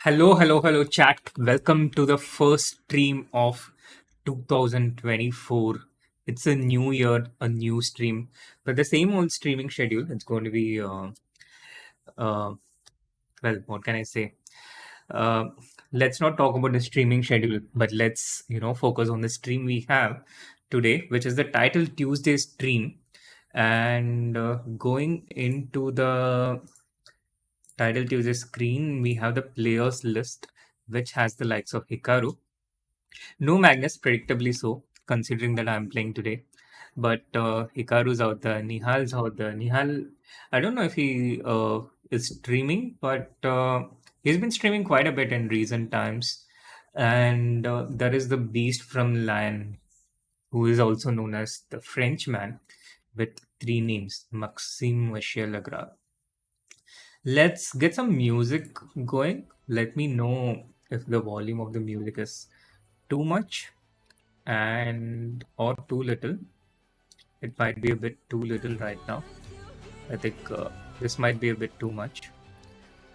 Hello, chat. Welcome to the first stream of 2024. It's a new year, a new stream, but the same old streaming schedule. It's going to be, uh, well, what can I say? Uh, let's not talk about the streaming schedule, but let's, focus on the stream we have today, which is the Title Tuesday stream. And going into the Title Tuesday screen, we have the players list, which has the likes of Hikaru. No Magnus, predictably so, considering that I'm playing today. But Hikaru's out there, Nihal's out there. Nihal, I don't know if he is streaming, but he's been streaming quite a bit in recent times. And there is the Beast from Lion, who is also known as the Frenchman, with three names, Maxime Vachier-Lagrave. Let's get some music going. Let me know if the volume of the music is too much and or too little. It might be a bit too little right now. I think this might be a bit too much.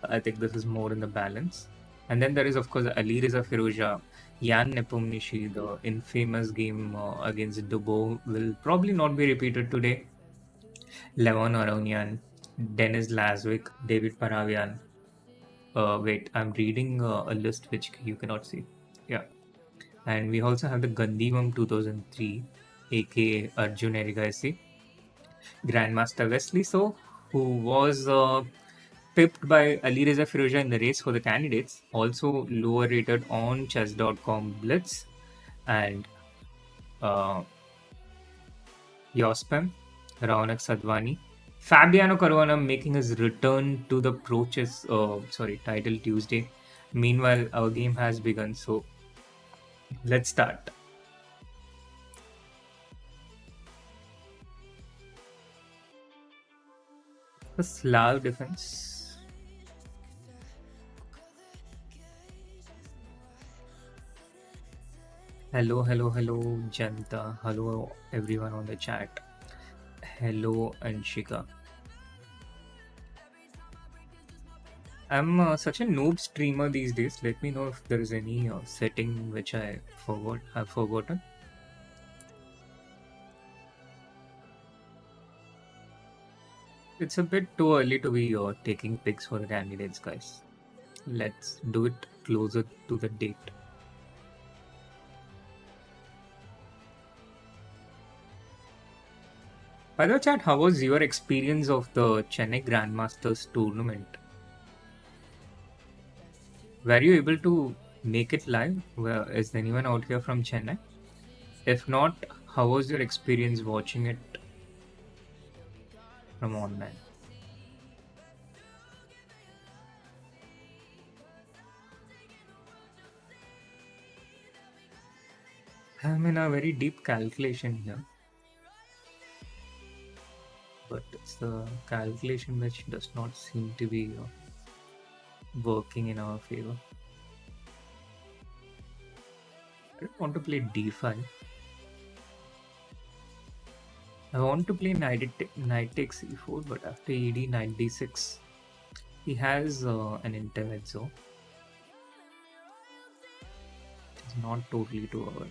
I think this is more in the balance. And then there is, of course, Ali Reza Firouzja, Yan Nepomniachtchi, the infamous game against Dubo will probably not be repeated today. Levon Aronian, Dennis Laswick, David Paravian. Wait, I'm reading a list which you cannot see. Yeah. And we also have the Gandivam 2003, aka Arjun Erigaisi, Grandmaster Wesley So, who was pipped by Ali Reza Firouzja in the race for the candidates, also lower rated on chess.com Blitz, and uh, Yospem, Raunak Sadhwani. Fabiano Caruana making his return to the Title Tuesday. Meanwhile, our game has begun, so let's start. The Slav defense. Hello, Janta. Hello, everyone on the chat. Hello, Anshika. I'm such a noob streamer these days. Let me know if there is any setting which I have forgotten. It's a bit too early to be taking pics for the candidates, guys. Let's do it closer to the date. By the way, chat, how was your experience of the Chennai Grandmasters tournament? Were you able to make it live? Is anyone out here from Chennai? If not, how was your experience watching it from online? I'm in a very deep calculation here, but it's the calculation which does not seem to be working in our favor. I don't want to play d5. I want to play knight takes e4, but after ed knight d6, he has an intermezzo. It's not totally to our.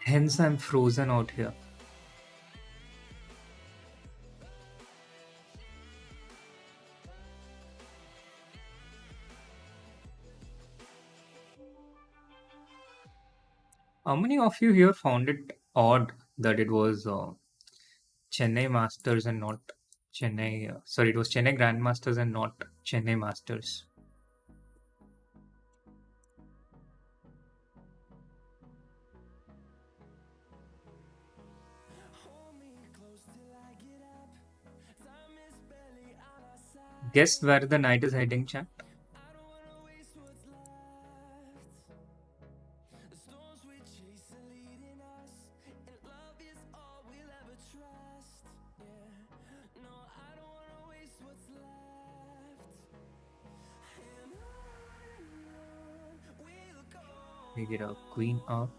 Hence, I'm frozen out here. How many of you here found it odd that it was Chennai Masters and not Chennai? Sorry, it was Chennai Grandmasters and not Chennai Masters. Guess where the knight is heading, chat? We get a queen up.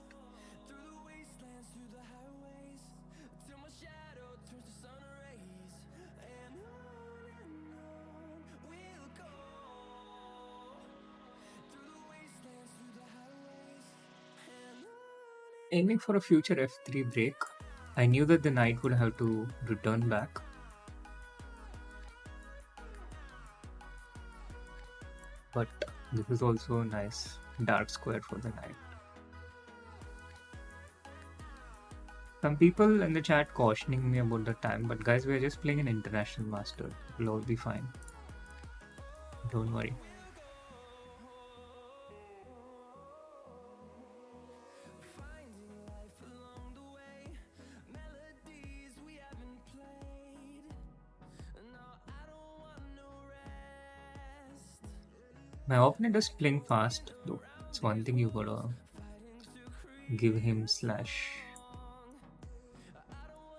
Aiming for a future F3 break. I knew that the knight would have to return back. But this is also a nice dark square for the knight. Some people in the chat cautioning me about the time, but guys, we're just playing an international master. It'll all be fine. Don't worry. My opponent is playing fast, though. It's one thing you gotta give him slash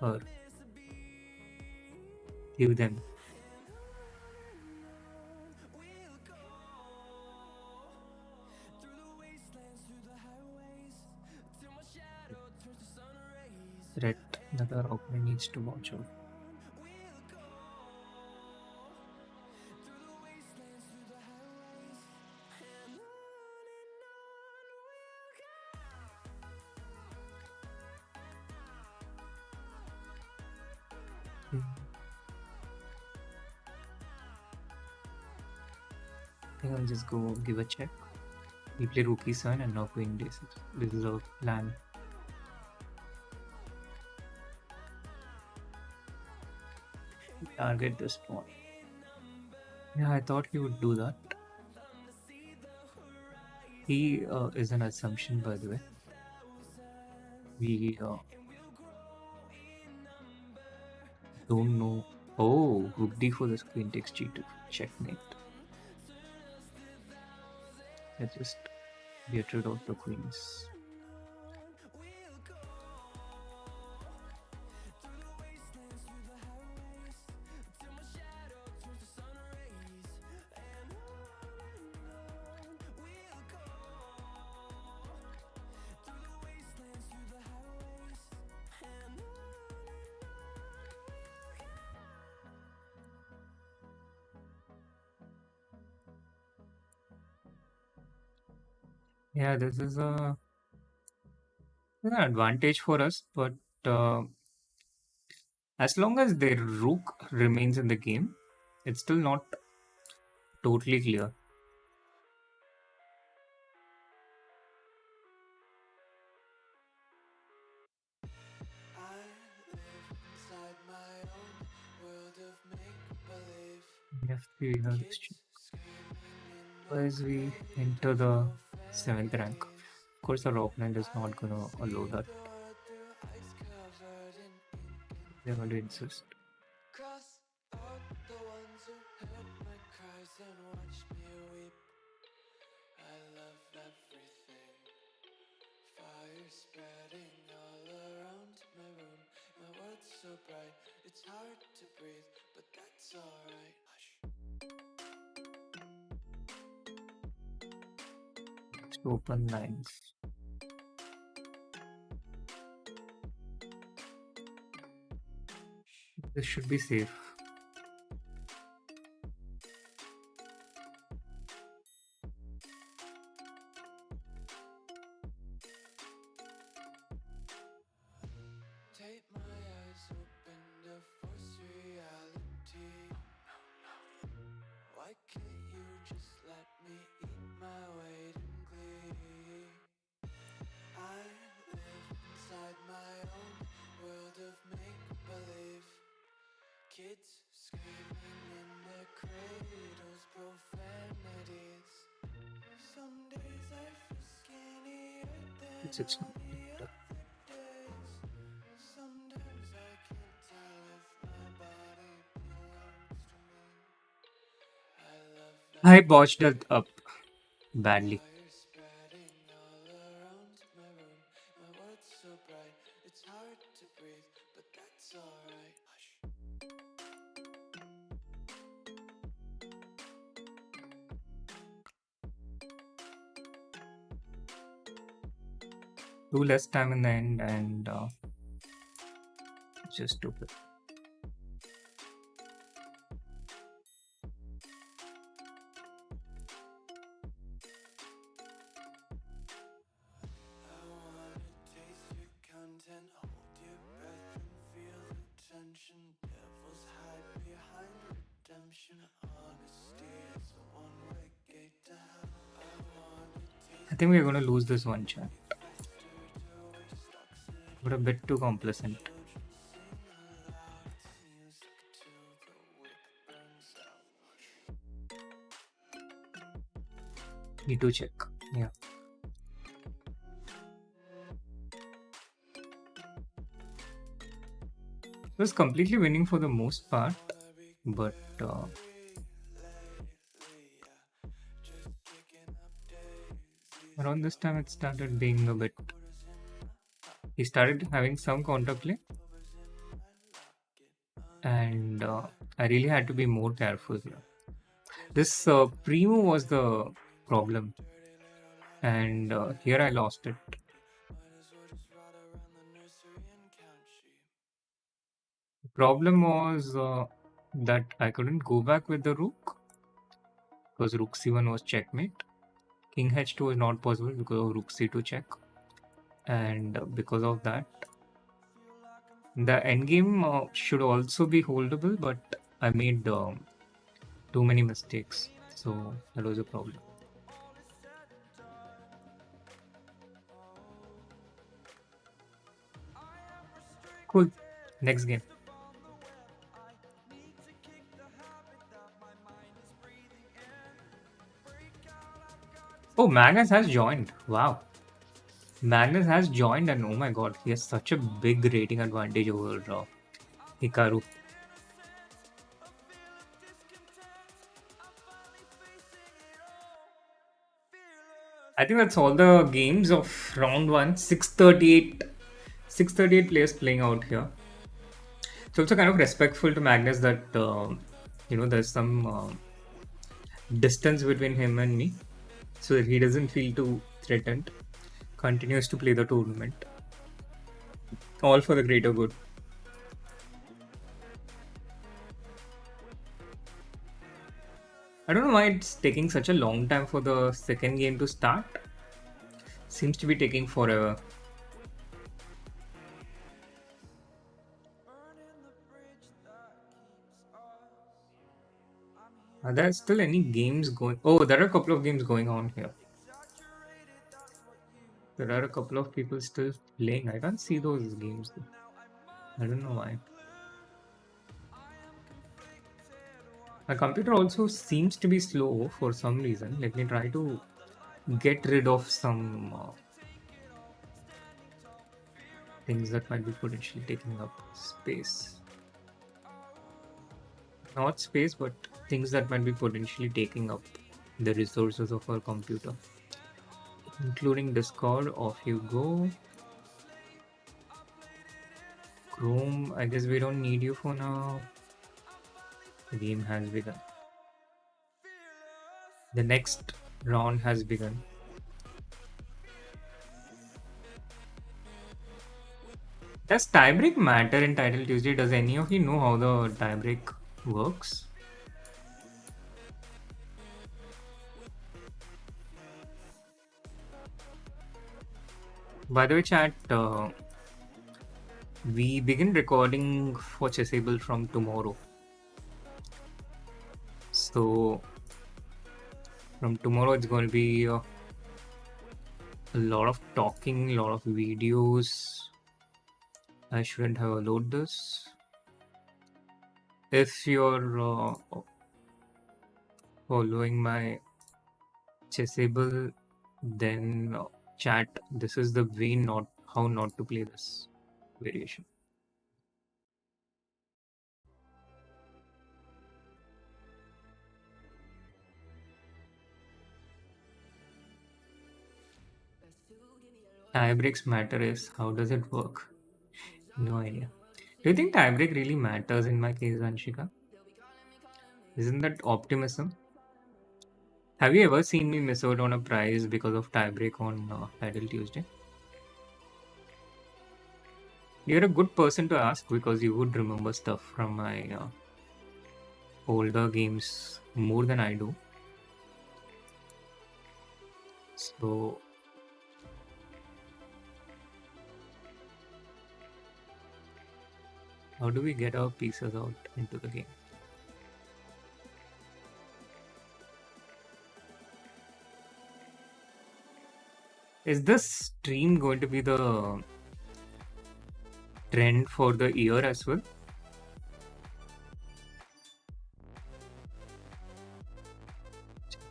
her. Give them. Threat that our opponent needs to watch out. I think I'll just go give a check. We play rook e7 and now queen d6. This is our plan. Target this pawn. Yeah, I thought he would do that. He is an assumption, by the way. We don't know. Oh, rook d4, this queen takes g2. Checkmate. Let's just get rid of the queens. Yeah, this is an advantage for us, but as long as their rook remains in the game, it's still not totally clear. We have this check. As we enter the 7th rank, of course, our opponent is not gonna allow that. They're going to insist. Just open lines. This should be safe. It's not. I botched it up badly. Too less time in the end and just stupid. I think we're gonna lose this one, chat. But a bit too complacent. Need to check. Yeah. It was completely winning for the most part, but around this time it started being a bit. He started having some counterplay, and I really had to be more careful here. This primo was the problem, and here I lost it. The problem was that I couldn't go back with the rook because rook c1 was checkmate. King h2 was not possible because of rook c2 check, and because of that, the endgame should also be holdable, but I made too many mistakes, so that was a problem. Cool. Next game. Oh, Magnus has joined. Wow. Magnus has joined, and oh my god, he has such a big rating advantage over Hikaru. I think that's all the games of round one. 638 players playing out here. It's also kind of respectful to Magnus that there's some distance between him and me, so that he doesn't feel too threatened. Continues to play the tournament, all for the greater good. I don't know why it's taking such a long time for the second game to start. Seems to be taking forever. Are there still any games going? Oh, there are a couple of games going on here. There are a couple of people still playing. I can't see those games though. I don't know why. My computer also seems to be slow for some reason. Let me try to get rid of some things that might be potentially taking up space. Not space, but things that might be potentially taking up the resources of our computer. Including Discord. Off you go. Chrome, I guess we don't need you for now. The game has begun. The next round has begun. Does tiebreak matter in Title Tuesday? Does any of you know how the tiebreak works? By the way, chat, we begin recording for Chessable from tomorrow. So, from tomorrow, it's going to be a lot of talking, a lot of videos. I shouldn't have allowed this. If you're following my Chessable, then chat, this is the way how not to play this variation. Tiebreaks matter is how does it work? No idea. Do you think tiebreak really matters in my case, Anshika? Isn't that optimism? Have you ever seen me miss out on a prize because of tiebreak on Title Tuesday? You're a good person to ask because you would remember stuff from my older games more than I do. So, how do we get our pieces out into the game? Is this stream going to be the trend for the year as well?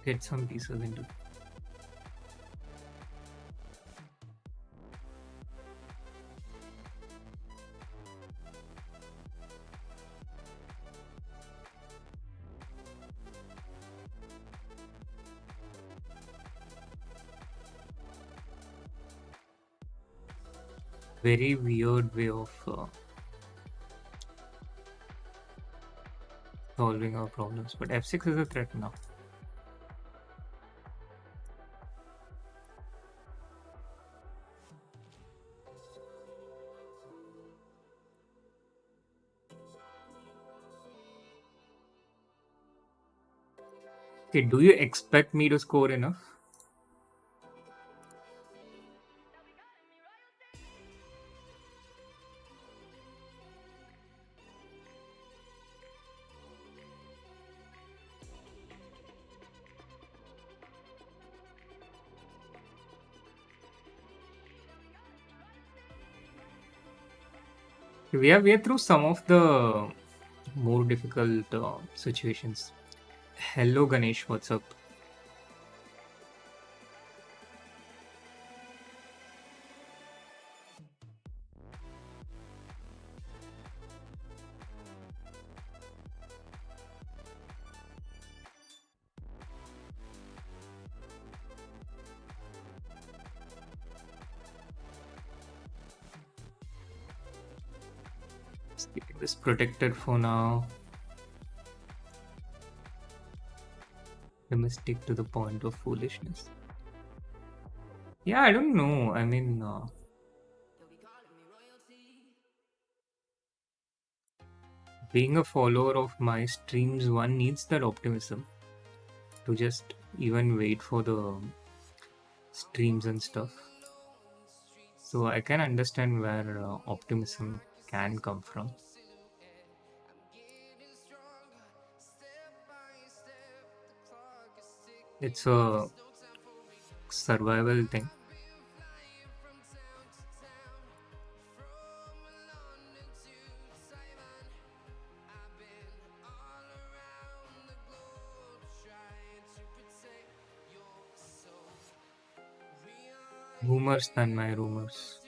Get some pieces into. Very weird way of solving our problems. But F6 is a threat now. Okay, do you expect me to score enough? We are through some of the more difficult situations. Hello Ganesh, what's up? Just keeping this protected for now. Domestic to the point of foolishness. Yeah, I don't know. I mean, being a follower of my streams, one needs that optimism to just even wait for the streams and stuff. So I can understand where optimism can come from. It's a survival thing. Rumors than my rumors.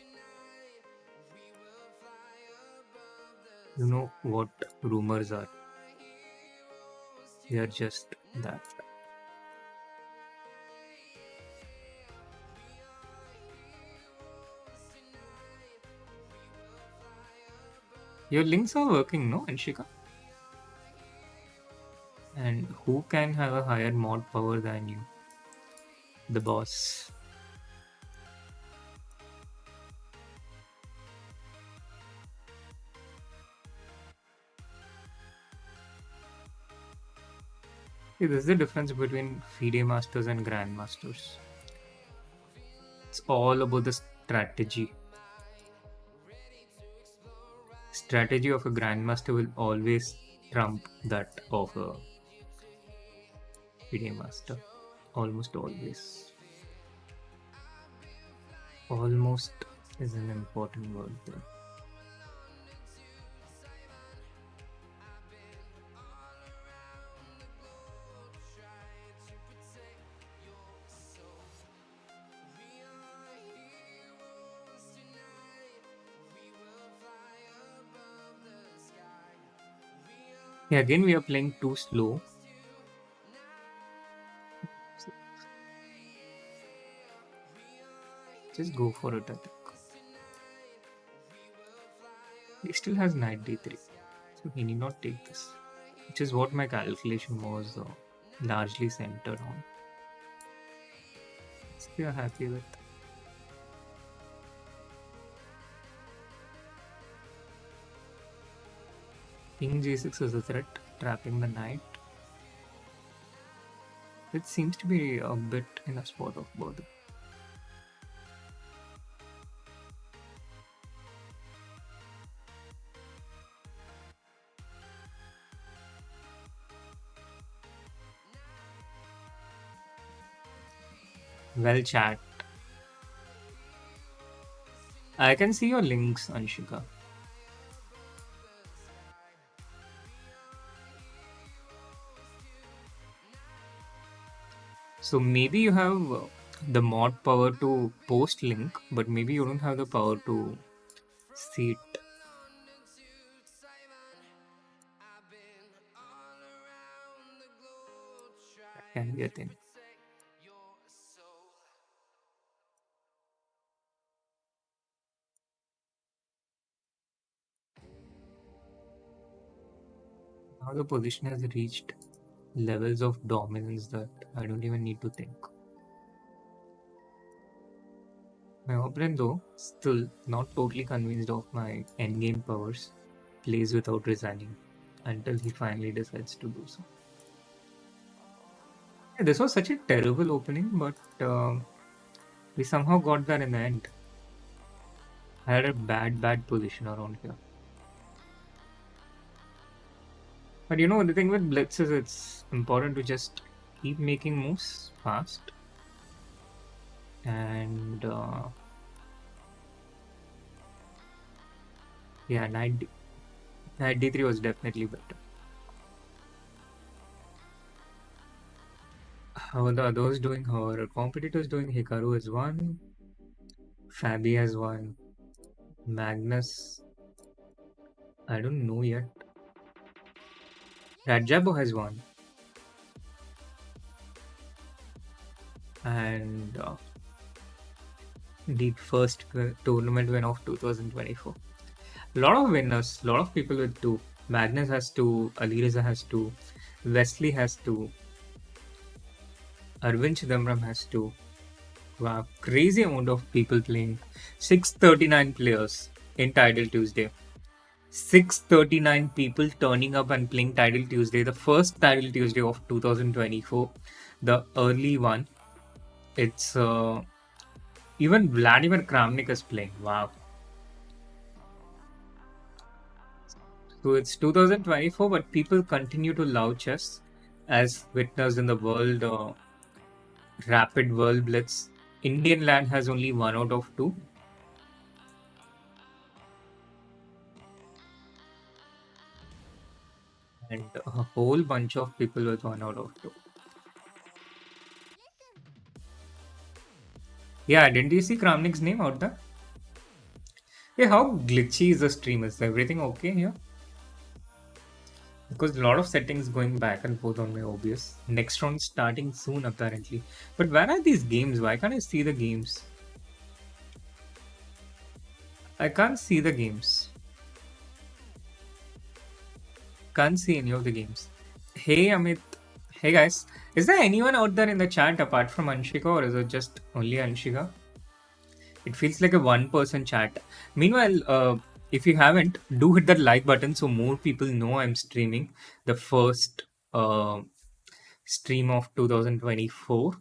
You know what rumors are? They are just that. Your links are working, no, Anshika? And who can have a higher mod power than you? The boss. See, this is the difference between FIDE masters and grandmasters. It's all about the strategy. Strategy of a grandmaster will always trump that of a FIDE master. Almost always. Almost is an important word there. Yeah, again we are playing too slow. Just go for it, I think. He still has knight d3, so he need not take this, which is what my calculation was largely centered on. So we are happy with. King g6 is a threat, trapping the knight. It seems to be a bit in a spot of bother. Well, chat. I can see your links, Anshika. So maybe you have the mod power to post link, but maybe you don't have the power to see it. That can be a thing. Now the position has reached levels of dominance that I don't even need to think. My opponent, though, still not totally convinced of my endgame powers, plays without resigning until he finally decides to do so. Yeah, this was such a terrible opening, but we somehow got there in the end. I had a bad position around here. But you know, the thing with Blitz is it's important to just keep making moves fast. And yeah, knight d3 was definitely better. How are the others doing? How are our competitors doing? Hikaru has won. Fabi has won. Magnus, I don't know yet. Rajabo has won. And the first tournament win of 2024. A lot of winners, a lot of people with two. Magnus has two, Alireza has two, Wesley has two, Arvind Chidambaram has two. Wow, crazy amount of people playing. 639 players in Tidal Tuesday. 639 people turning up and playing Tidal Tuesday, the first Tidal Tuesday of 2024, the early one. It's even Vladimir Kramnik is playing. Wow. So it's 2024, but people continue to love chess, as witnessed in the world rapid world blitz. Indian land has only 1 out of 2. And a whole bunch of people with 1 out of 2. Yeah, didn't you see Kramnik's name out there? Hey, how glitchy is the stream? Is everything okay here? Because a lot of settings going back and forth on my OBS. Next round starting soon apparently. But where are these games? Why can't I see the games? I can't see the games. Can't see any of the games. Hey Amit. Hey guys. Is there anyone out there in the chat apart from Anshika, or is it just only Anshika? It feels like a one-person chat. Meanwhile, if you haven't, do hit that like button so more people know I'm streaming the first stream of 2024.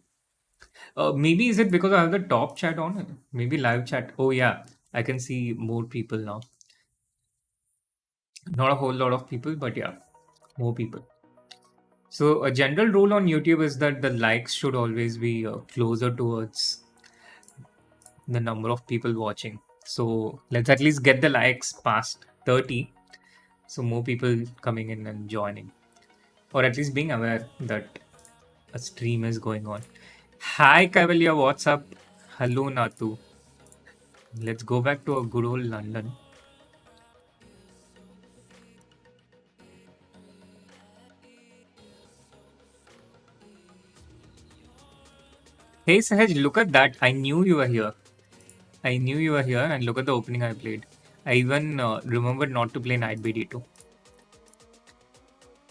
Maybe is it because I have the top chat on? Maybe live chat. Oh yeah, I can see more people now. Not a whole lot of people, but yeah, more people. So a general rule on YouTube is that the likes should always be closer towards the number of people watching. So let's at least get the likes past 30. So more people coming in and joining. Or at least being aware that a stream is going on. Hi Cavalier, what's up? Hello Natu. Let's go back to a good old London. Hey Sahaj, look at that. I knew you were here. I knew you were here, and look at the opening I played. I even remembered not to play Knight BD2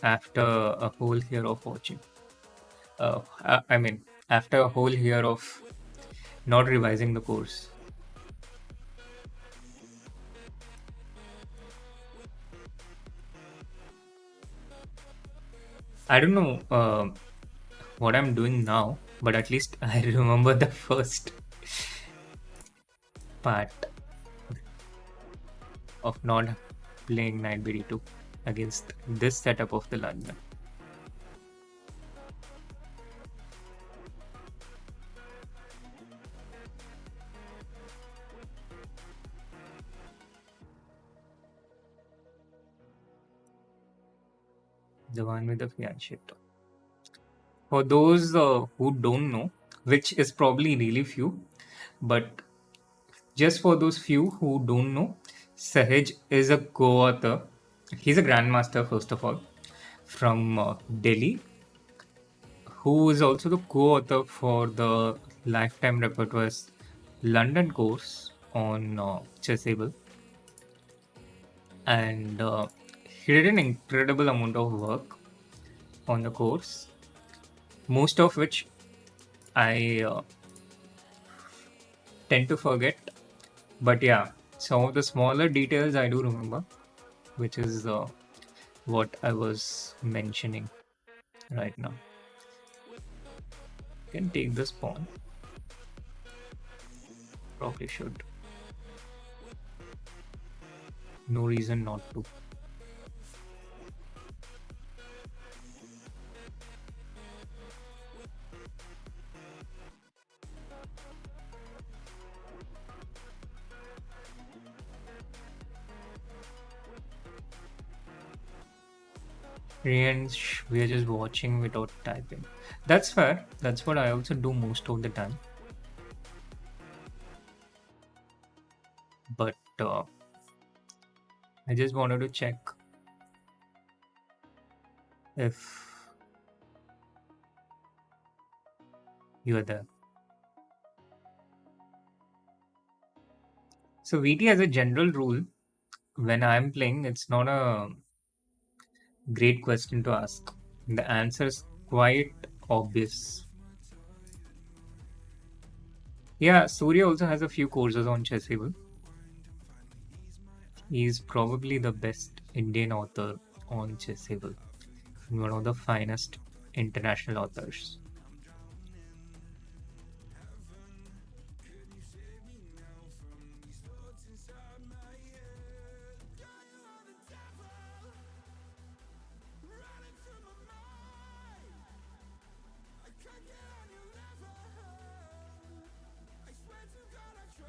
after a whole year of watching. I mean, after a whole year of not revising the course. I don't know what I'm doing now, but at least I remember the first part of not playing Knight BD2 against this setup of the London. The one with the fiancé. For those who don't know, which is probably really few, but just for those few who don't know, Sahaj is a co-author. He's a grandmaster, first of all, from Delhi, who is also the co-author for the Lifetime Repertoire's London course on Chessable. And he did an incredible amount of work on the course, most of which I tend to forget. But yeah, some of the smaller details I do remember, which is what I was mentioning right now. Can take this pawn. Probably should. No reason not to. And we are just watching without typing. That's fair. That's what I also do most of the time. But I just wanted to check if you are there. So VT as a general rule, when I'm playing, it's not a great question to ask. The answer is quite obvious. Yeah, Surya also has a few courses on Chessable. He's probably the best Indian author on Chessable, and one of the finest international authors.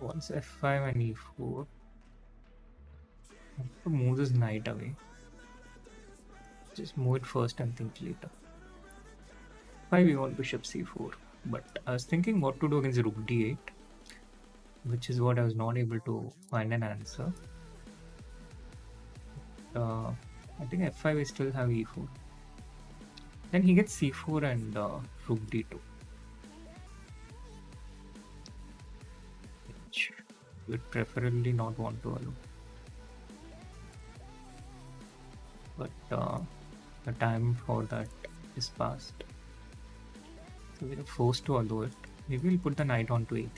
Once f5 and e4, to move this knight away. Just move it first and think later. Why we want bishop c4? But I was thinking what to do against rook d8, which is what I was not able to find an answer. I think f5 we still have e4. Then he gets c4 and rook d2. Which would preferably not want to allow. But the time for that is past. So we're forced to allow it. Maybe we'll put the knight onto a3.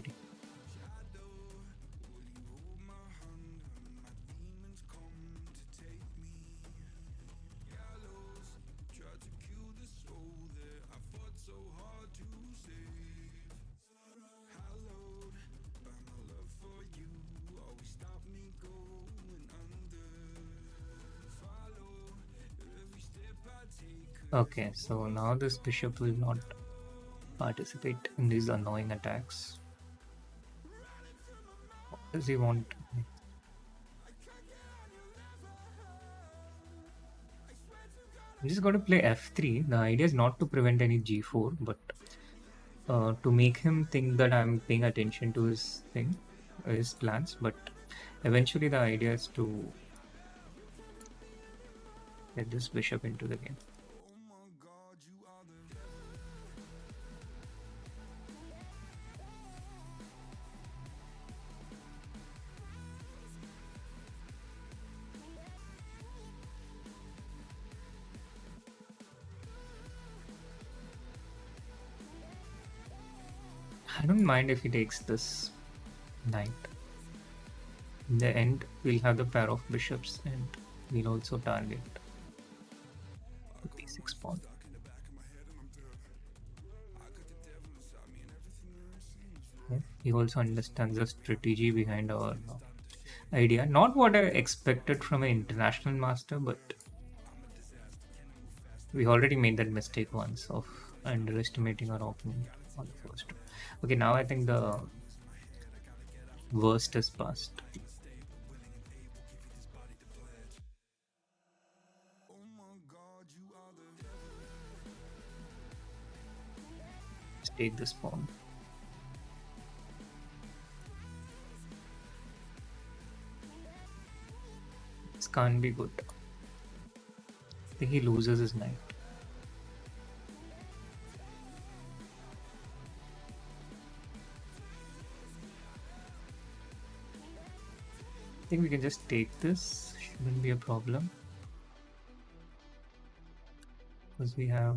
Okay, so now this bishop will not participate in these annoying attacks. What does he want? I'm just going to play f3. The idea is not to prevent any g4, but to make him think that I'm paying attention to his thing, his plans. But eventually the idea is to get this bishop into the game. I don't mind if he takes this knight. In the end, we'll have the pair of bishops and we'll also target the b6 pawn. He also understands the strategy behind our idea. Not what I expected from an international master, but we already made that mistake once of underestimating our opponent on the first. Okay, now I think the worst is past. take this pawn. This can't be good. I think he loses his knight. I think we can just take this. Shouldn't be a problem. Because we have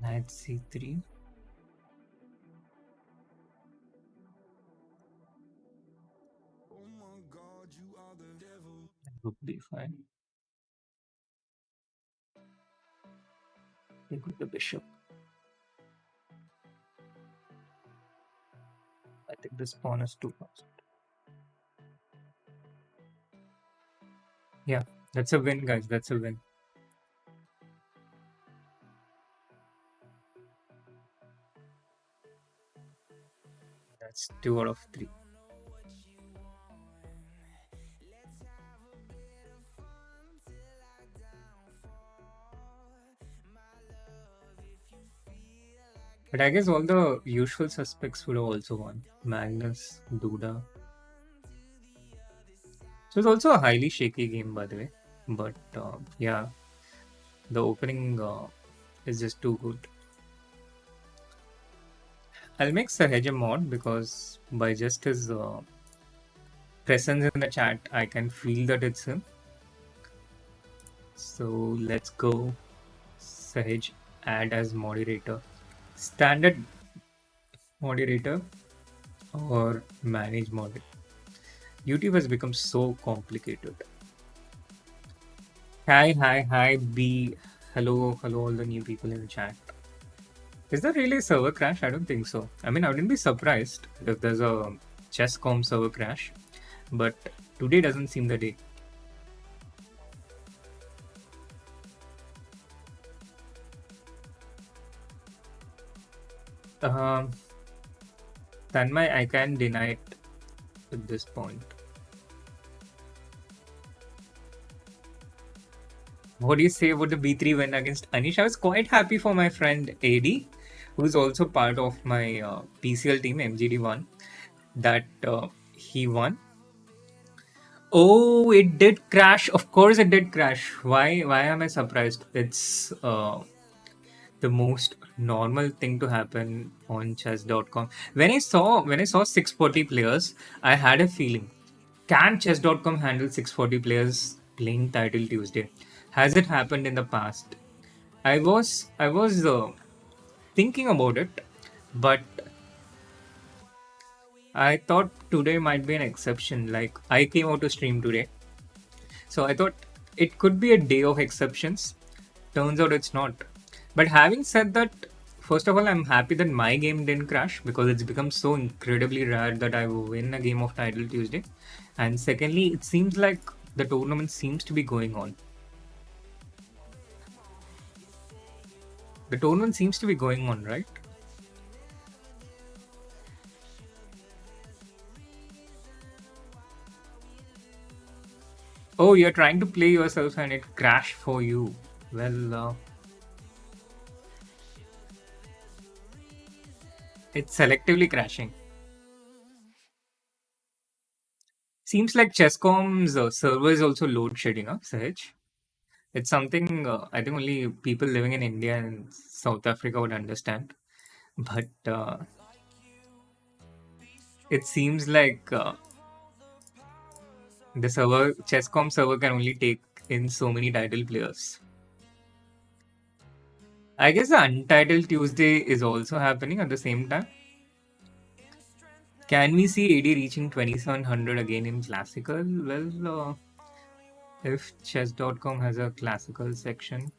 knight c3. Rook d5. Take with the bishop. I think this pawn is too fast. Yeah, that's a win, guys. That's a win. That's 2 out of 3. But I guess all the usual suspects would have also won. Magnus, Duda. So it's also a highly shaky game, by the way. But yeah, the opening is just too good. I'll make Sahaj a mod because by just his presence in the chat, I can feel that it's him. So let's go. Sahaj, add as moderator. Standard moderator or manage moderator. YouTube has become so complicated. Hi, B. Hello, all the new people in the chat. Is there really a server crash? I don't think so. I mean, I wouldn't be surprised if there's a chess.com server crash, but today doesn't seem the day. Tanmay, I can deny it at this point. What do you say about the B3 win against Anish? I was quite happy for my friend AD, who's also part of my PCL team, MGD1, that he won. Oh, it did crash. Of course it did crash. Why am I surprised? It's the most normal thing to happen on chess.com. When I saw 640 players, I had a feeling. Can chess.com handle 640 players playing Title Tuesday? Has it happened in the past? I was thinking about it, but I thought today might be an exception. Like, I came out to stream today, so I thought it could be a day of exceptions. Turns out it's not. But having said that, first of all, I'm happy that my game didn't crash because it's become so incredibly rare that I win a game of Title Tuesday. And secondly, it seems like the tournament seems to be going on. The tournament seems to be going on, right? Oh, you're trying to play yourself and it crashed for you. Well, it's selectively crashing. Seems like Chess.com's server is also load shedding, Sahaj? It's something I think only people living in India and South Africa would understand. But it seems like the server, Chess.com server can only take in so many title players. I guess the Untitled Tuesday is also happening at the same time. Can we see AD reaching 2700 again in classical? Well, if chess.com has a classical section,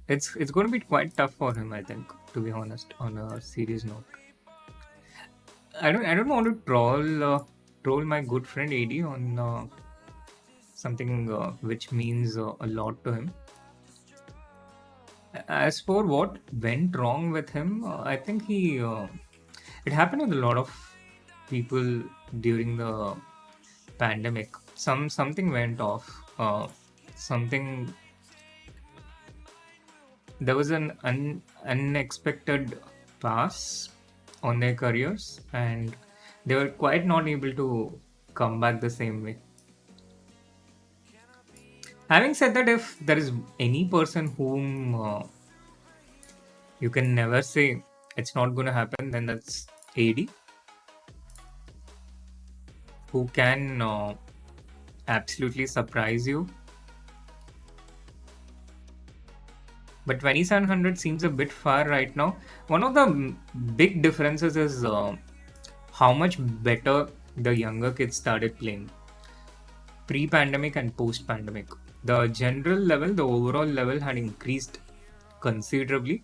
it's going to be quite tough for him, I think, to be honest, on a serious note. I don't want to troll my good friend AD on something which means a lot to him. As for what went wrong with him, I think it happened with a lot of people during the pandemic. Something went off. Something there was an unexpected pass on their careers, and they were quite not able to come back the same way. Having said that, if there is any person whom you can never say it's not going to happen, then that's AD, who can absolutely surprise you. But 2700 seems a bit far right now. One of the big differences is how much better the younger kids started playing pre-pandemic and post-pandemic. The general level, the overall level had increased considerably,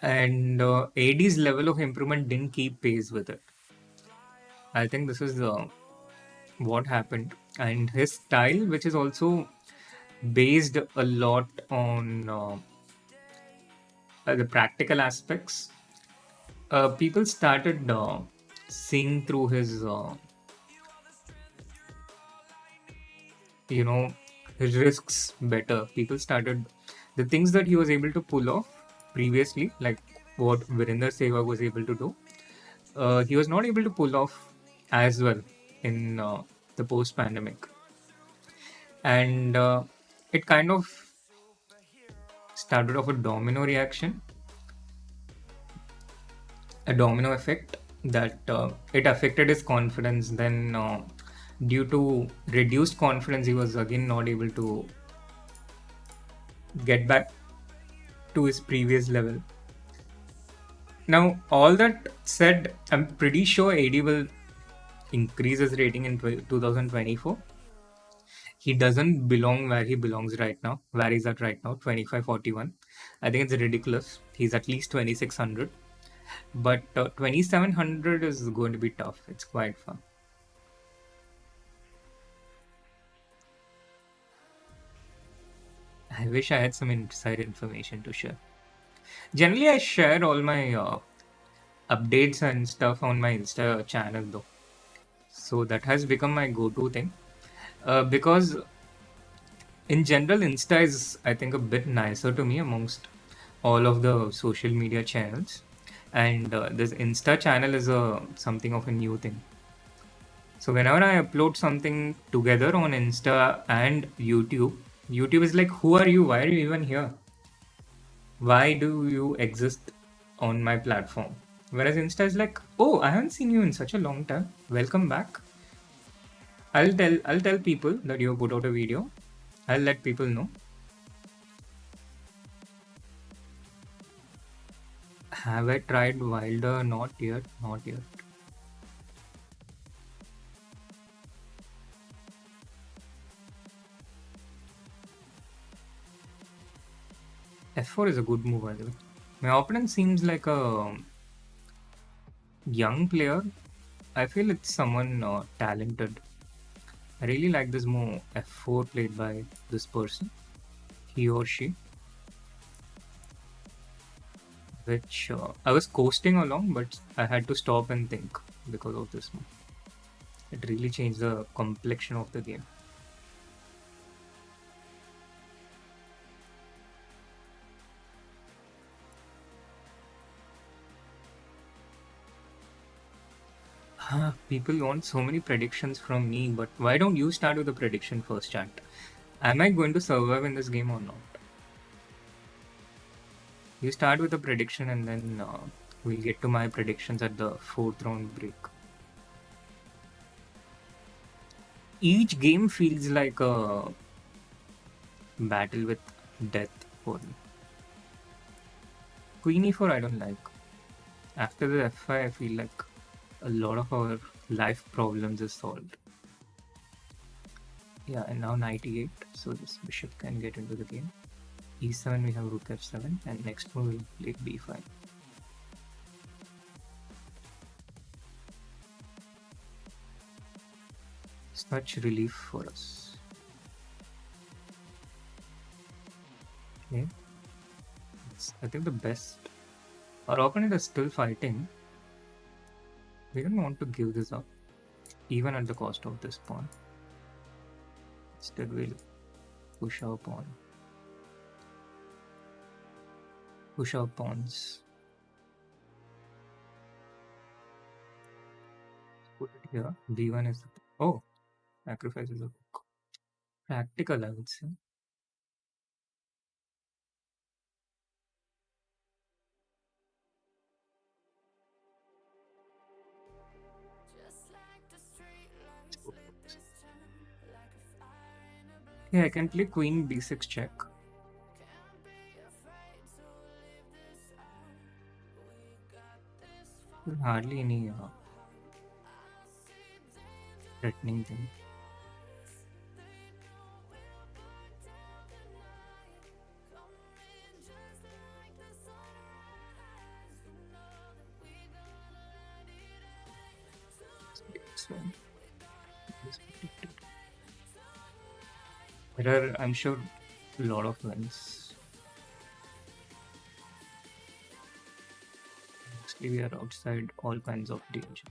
and AD's level of improvement didn't keep pace with it. I think this is what happened, and his style, which is also based a lot on the practical aspects. People started seeing through his, you know, his risks better. People started the things that he was able to pull off previously, like what Virender Sehwag was able to do. He was not able to pull off as well in the post-pandemic, and it kind of started off a domino reaction, a domino effect that it affected his confidence. Then, due to reduced confidence, he was again not able to get back to his previous level. Now, all that said, I'm pretty sure AD will increase his rating in 2024. He doesn't belong where he belongs right now. Where he's at right now, 2541. I think it's ridiculous. He's at least 2600. But 2700 is going to be tough. It's quite fun. I wish I had some inside information to share. Generally, I share all my updates and stuff on my Insta channel though. So that has become my go-to thing. Because in general, Insta is, I think, a bit nicer to me amongst all of the social media channels. And this Insta channel is something of a new thing. So whenever I upload something together on Insta and YouTube, YouTube is like, who are you? Why are you even here? Why do you exist on my platform? Whereas Insta is like, oh, I haven't seen you in such a long time. Welcome back. I'll tell people that you put out a video. I'll let people know. Have I tried Wilder? Not yet. Not yet. F4 is a good move, by the way. My opponent seems like a young player. I feel it's someone talented. I really like this move F4 played by this person, he or she, which I was coasting along, but I had to stop and think because of this move. It really changed the complexion of the game. People want so many predictions from me, but why don't you start with a prediction first, chat? Am I going to survive in this game or not? You start with a prediction and then we'll get to my predictions at the 4th round break. Each game feels like a battle with death for me. Queen e4 I don't like. After the f5 I feel like a lot of our life problems is solved. Yeah, and now knight e8, so this bishop can get into the game. e7 we have rook f7, and next move we'll play b5. Such relief for us. Okay, it's, I think, the best. Our opponent is still fighting. We don't want to give this up, even at the cost of this pawn. Instead we'll push our pawn. Push our pawns. Put it here. B1 is oh, sacrifice is a practical, I would say. Yeah, I can play Queen B6 check. Hardly any threatening thing. So, there are, I'm sure, a lot of wins. Mostly we are outside all kinds of danger.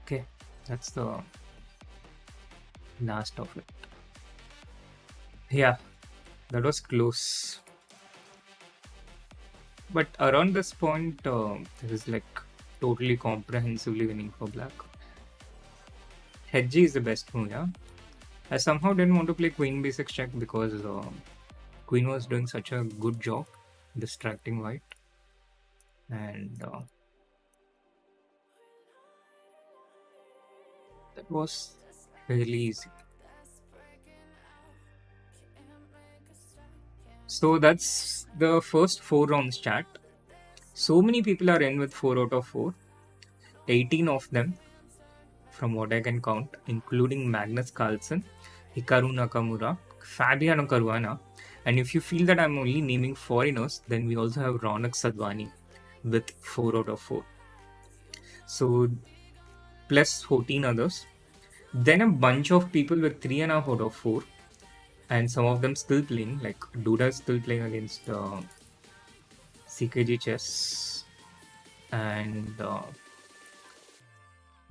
Okay, that's the last of it. Yeah, that was close. But around this point, it was like totally comprehensively winning for black. Hedgie is the best move, yeah. I somehow didn't want to play Queen B6 check because Queen was doing such a good job distracting white. And that was really easy. So that's the first 4 rounds chat. So many people are in with 4 out of 4. 18 of them, from what I can count, including Magnus Carlsen, Hikaru Nakamura, Fabiano Caruana. And if you feel that I'm only naming foreigners, then we also have Ronak Sadhwani with 4 out of 4. So plus 14 others. Then a bunch of people with 3.5 out of 4. And some of them still playing, like Duda is still playing against CKG Chess. And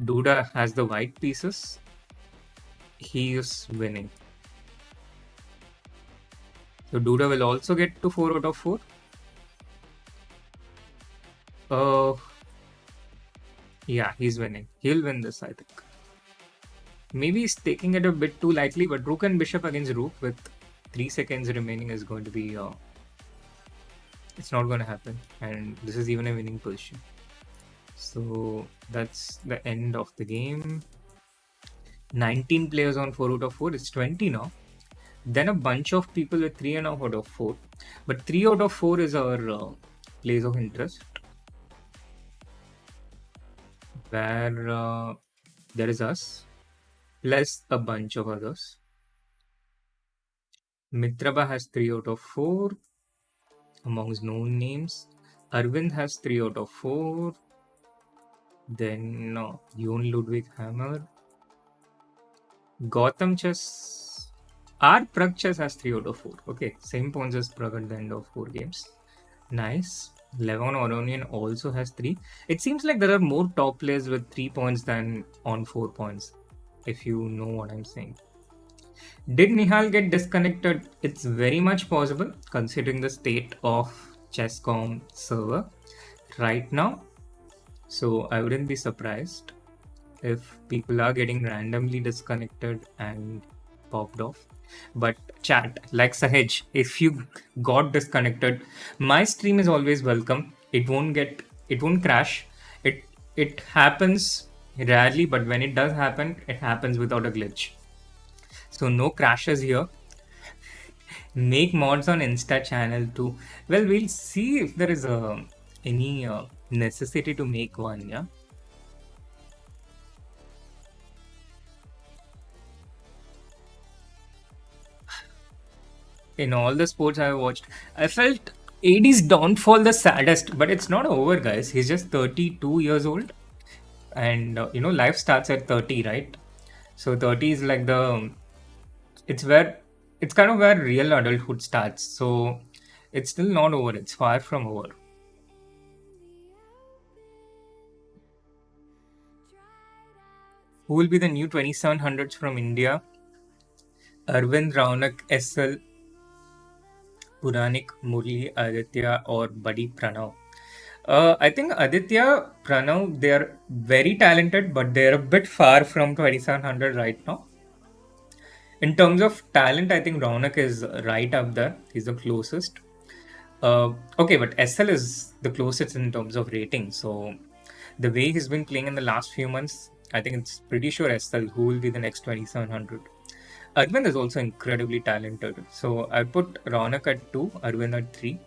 Duda has the white pieces. He is winning. So Duda will also get to 4 out of 4. Yeah, he's winning. He'll win this, I think. Maybe he's taking it a bit too lightly, but Rook and Bishop against Rook with 3 seconds remaining is going to be... it's not going to happen. And this is even a winning position. So that's the end of the game. 19 players on 4 out of 4. It's 20 now. Then a bunch of people with 3.5 out of 4. But 3 out of 4 is our place of interest. Where there is us. Plus a bunch of others. Mitraba has 3 out of 4 amongst known names. Arvind has 3 out of 4. Then Jon Ludwig Hammer. Gotham Chess. Our Prag Chess has 3 out of 4. Okay, same points as Prag at the end of 4 games. Nice. Levon Oronian also has 3. It seems like there are more top players with 3 points than on 4 points, if you know what I'm saying. Did Nihal get disconnected? It's very much possible considering the state of Chess.com server right now. So I wouldn't be surprised if people are getting randomly disconnected and popped off. But chat, like Sahej, if you got disconnected, my stream is always welcome. It won't crash. It happens rarely, but when it does happen, it happens without a glitch. So no crashes here. Make mods on Insta channel too. Well, we'll see if there is any necessity to make one, yeah. In all the sports I watched, I felt AD's downfall the saddest, but it's not over, guys. He's just 32 years old, and life starts at 30, right? So 30 is like it's kind of where real adulthood starts. So it's still not over. It's far from over. Who will be the new 2700s from India? Arvind, Raunak, SL, Puranik, Murli, Aditya, or Buddy Pranav? I think Aditya, Pranav, they are very talented, but they're a bit far from 2700 right now. In terms of talent, I think Raunak is right up there. He's the closest. Okay, but SL is the closest in terms of rating. So the way he's been playing in the last few months, I think it's pretty sure SL who will be the next 2700. Arvind is also incredibly talented. So I put Raunak at 2, Arvind at 3,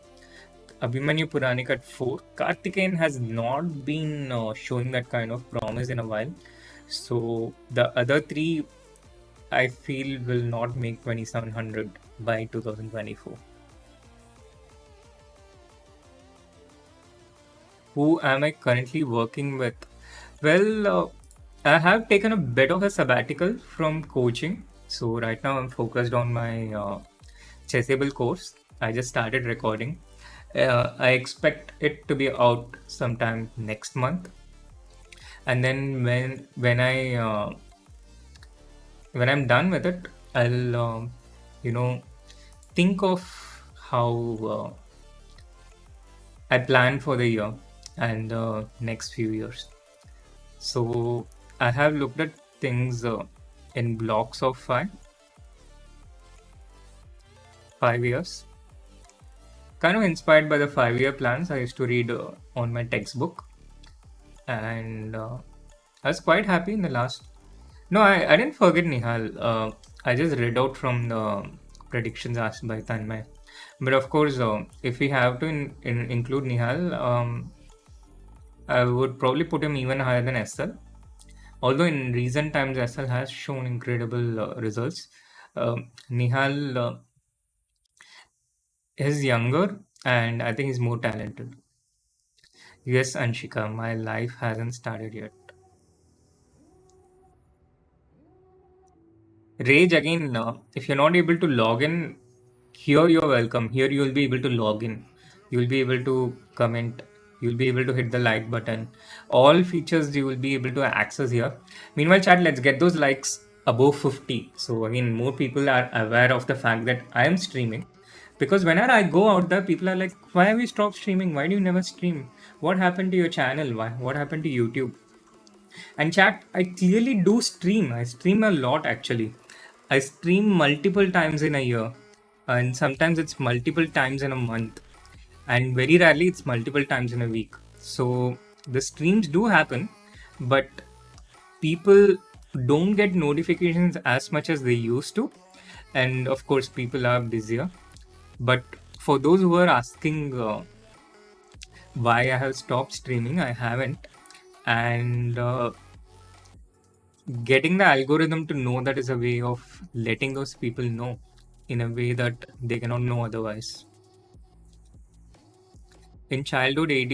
Abhimanyu Puranik at 4. Karthikeyan has not been showing that kind of promise in a while. So the other three, I feel, will not make 2700 by 2024. Who am I currently working with? Well, I have taken a bit of a sabbatical from coaching. So right now I'm focused on my Chessable course. I just started recording. I expect it to be out sometime next month. And then when I'm done with it, I'll you know think of how I plan for the year and the next few years. So I have looked at things in blocks of 5 years. Kind of inspired by the 5 year plans I used to read on my textbook, and I was quite happy in the last. No, I didn't forget Nihal. I just read out from the predictions asked by Tanmay. But of course, if we have to include Nihal, I would probably put him even higher than SL. Although in recent times, SL has shown incredible results. Nihal is younger, and I think he's more talented. Yes, Anshika, my life hasn't started yet. Rage again, if you're not able to log in, here you're welcome. Here you'll be able to log in. You'll be able to comment. You'll be able to hit the like button. All features you will be able to access here. Meanwhile, chat, let's get those likes above 50. So again, more people are aware of the fact that I am streaming. Because whenever I go out there, people are like, why have you stopped streaming? Why do you never stream? What happened to your channel? Why? What happened to YouTube? And chat, I clearly do stream. I stream a lot actually. I stream multiple times in a year, and sometimes it's multiple times in a month, and very rarely it's multiple times in a week. So the streams do happen, but people don't get notifications as much as they used to. And of course, people are busier. But for those who are asking why I have stopped streaming, I haven't. And getting the algorithm to know that is a way of letting those people know in a way that they cannot know otherwise. In childhood, AD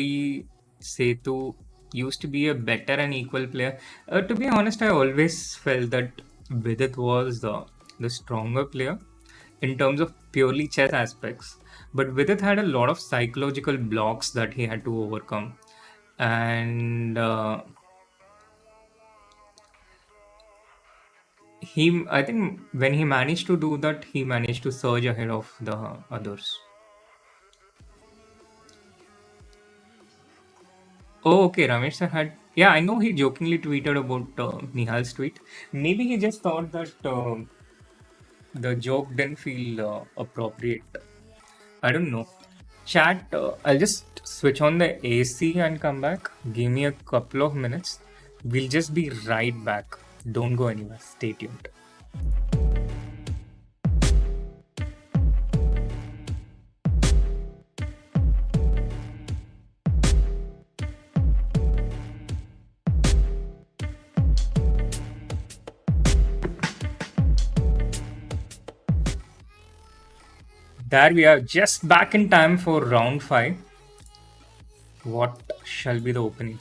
Setu used to be a better and equal player. To be honest, I always felt that Vidit was the stronger player in terms of purely chess aspects. But Vidit had a lot of psychological blocks that he had to overcome. And I think when he managed to do that, he managed to surge ahead of the others. Oh, okay. Ramesh sir had. Yeah, I know he jokingly tweeted about Nihal's tweet. Maybe he just thought that the joke didn't feel appropriate. I don't know. Chat, I'll just switch on the AC and come back. Give me a couple of minutes. We'll just be right back. Don't go anywhere. Stay tuned. There we are, just back in time for round 5. What shall be the opening?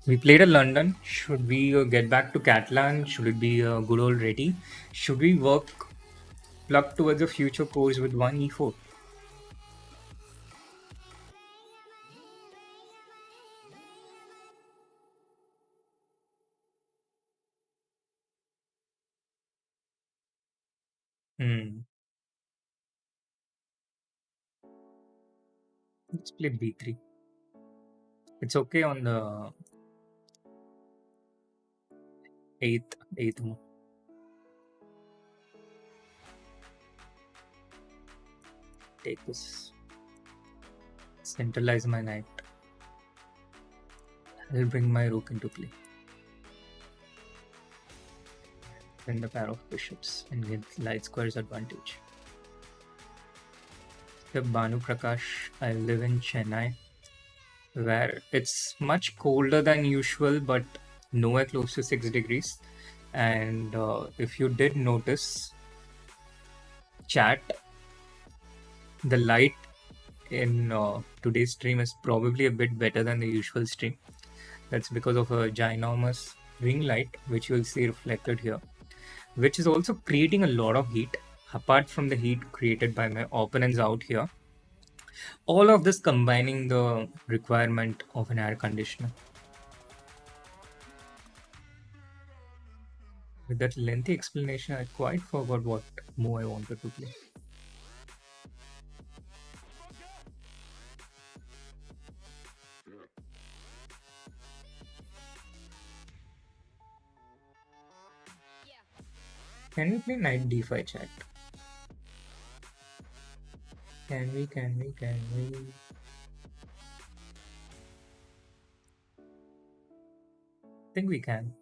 We played at London. Should we get back to Catalan? Should it be a good old ready? Should we plug towards a future course with one E4? Hmm. Let's play b3. It's okay on the eighth move. Take this. Centralize my knight. I'll bring my rook into play. Win the pair of bishops and get light squares advantage. The Banu Prakash, I live in Chennai, where it's much colder than usual, but nowhere close to 6 degrees. And if you did notice, chat, the light in today's stream is probably a bit better than the usual stream. That's because of a ginormous ring light, which you will see reflected here, which is also creating a lot of heat, apart from the heat created by my opponents out here. All of this combining the requirement of an air conditioner. With that lengthy explanation, I quite forgot what move I wanted to play. Can we play knight d5, chat? Can we? I think we can.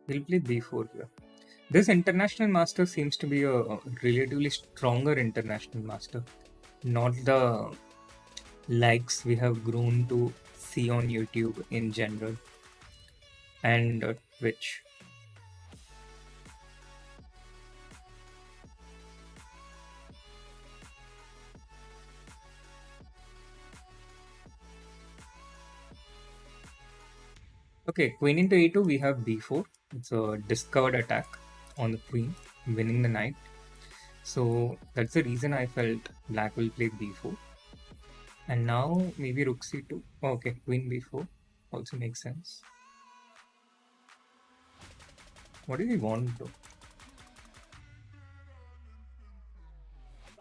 We'll play b4 here. This international master seems to be a relatively stronger international master, not the likes we have grown to see on YouTube in general and Twitch. Okay, queen into a2, we have b4. It's a discovered attack on the queen, winning the knight. So that's the reason I felt black will play b4. And now maybe rook c2. Okay, queen b4 also makes sense. What do we want though?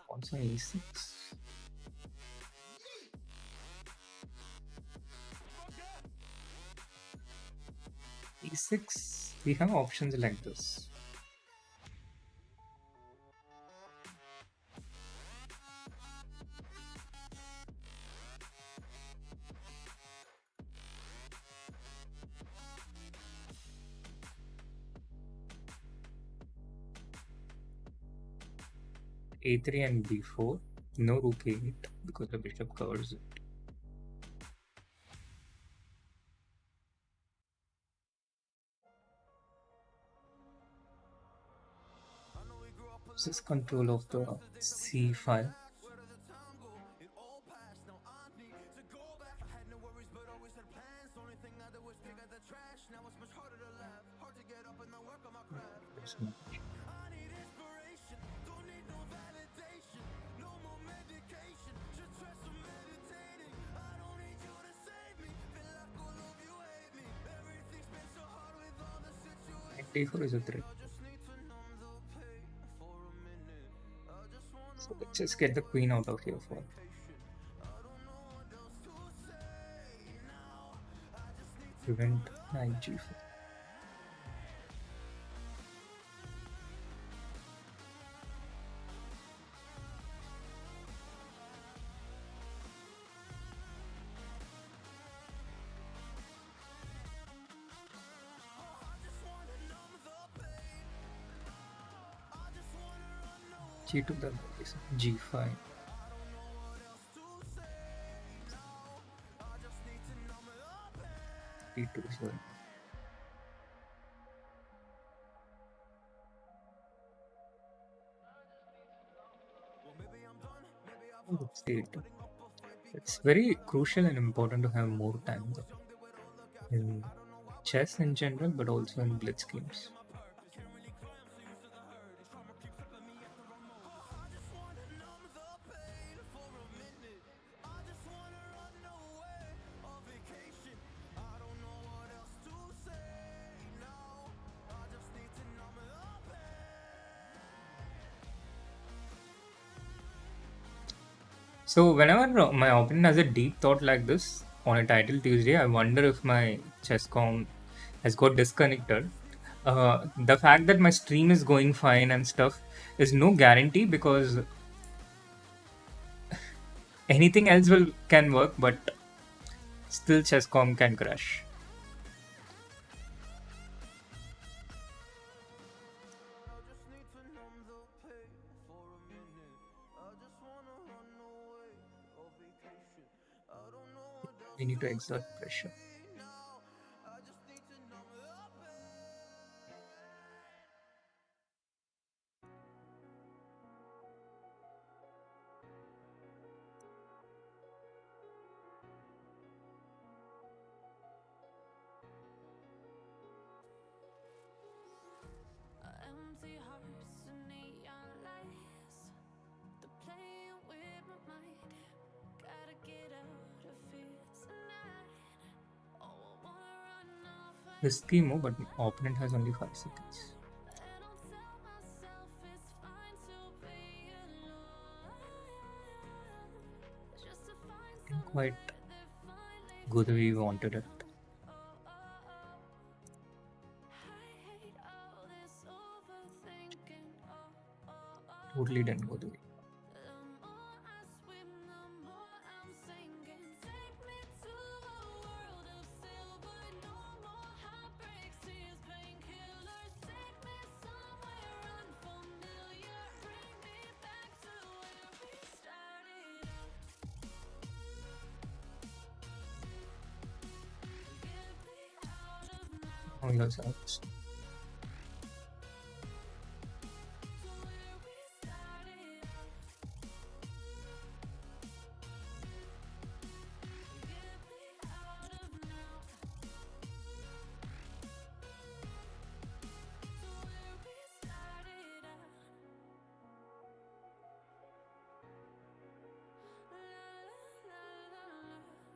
Also e6. e6, we have options like this. a3 and b4. No rook a8 because the bishop covers it. This is control of the c file. d4 is a threat. So let's just get the queen out of here for prevent knight g4. g2 the g5. d2 is the d2. It's very crucial and important to have more time in chess in general, but also in blitz games. So whenever my opponent has a deep thought like this on a title Tuesday, I wonder if my chess.com has got disconnected. The fact that my stream is going fine and stuff is no guarantee, because anything else will can work, but still chess.com can crash. We need to exert pressure. Empty hearts and neon lights. They're playing with my mind. Gotta get out of here tonight. Oh, I wanna run off Risky move, but my opponent has only 5 seconds. and I'll tell myself it's fine to be alone. Just to find Didn't quite that finally go the way we wanted it. I hate all this overthinking. Totally didn't go the way. The more I swim, the more I'm sinking. Take me to a world of silver. No more heartbreaks, tears, painkillers. Take me somewhere unfamiliar. Bring me back to where we started. Get me out of now. Oh, he also has. To where we started. Get me out of now. To where we started. La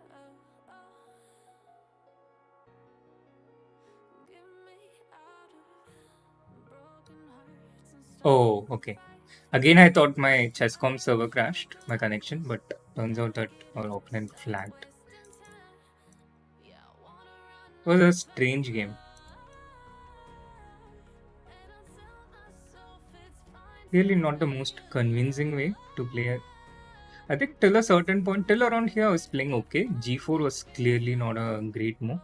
la la la. Oh, oh. Get me out of broken hearts and Oh, okay. Again, I thought my chess.com server crashed, my connection, but turns out that our opponent flagged. It was a strange game. Really not the most convincing way to play it. I think till a certain point, till around here, I was playing okay. G4 was clearly not a great move.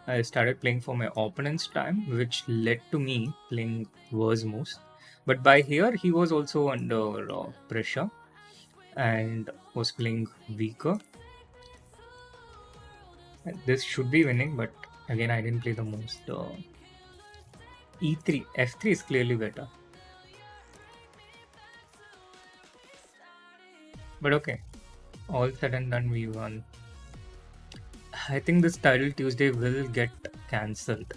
I started playing for my opponent's time, which led to me playing worse moves. But by here, he was also under pressure and was playing weaker. And this should be winning, but again, I didn't play the most. E3, F3 is clearly better. But okay, all said and done, we won. I think this title Tuesday will get cancelled.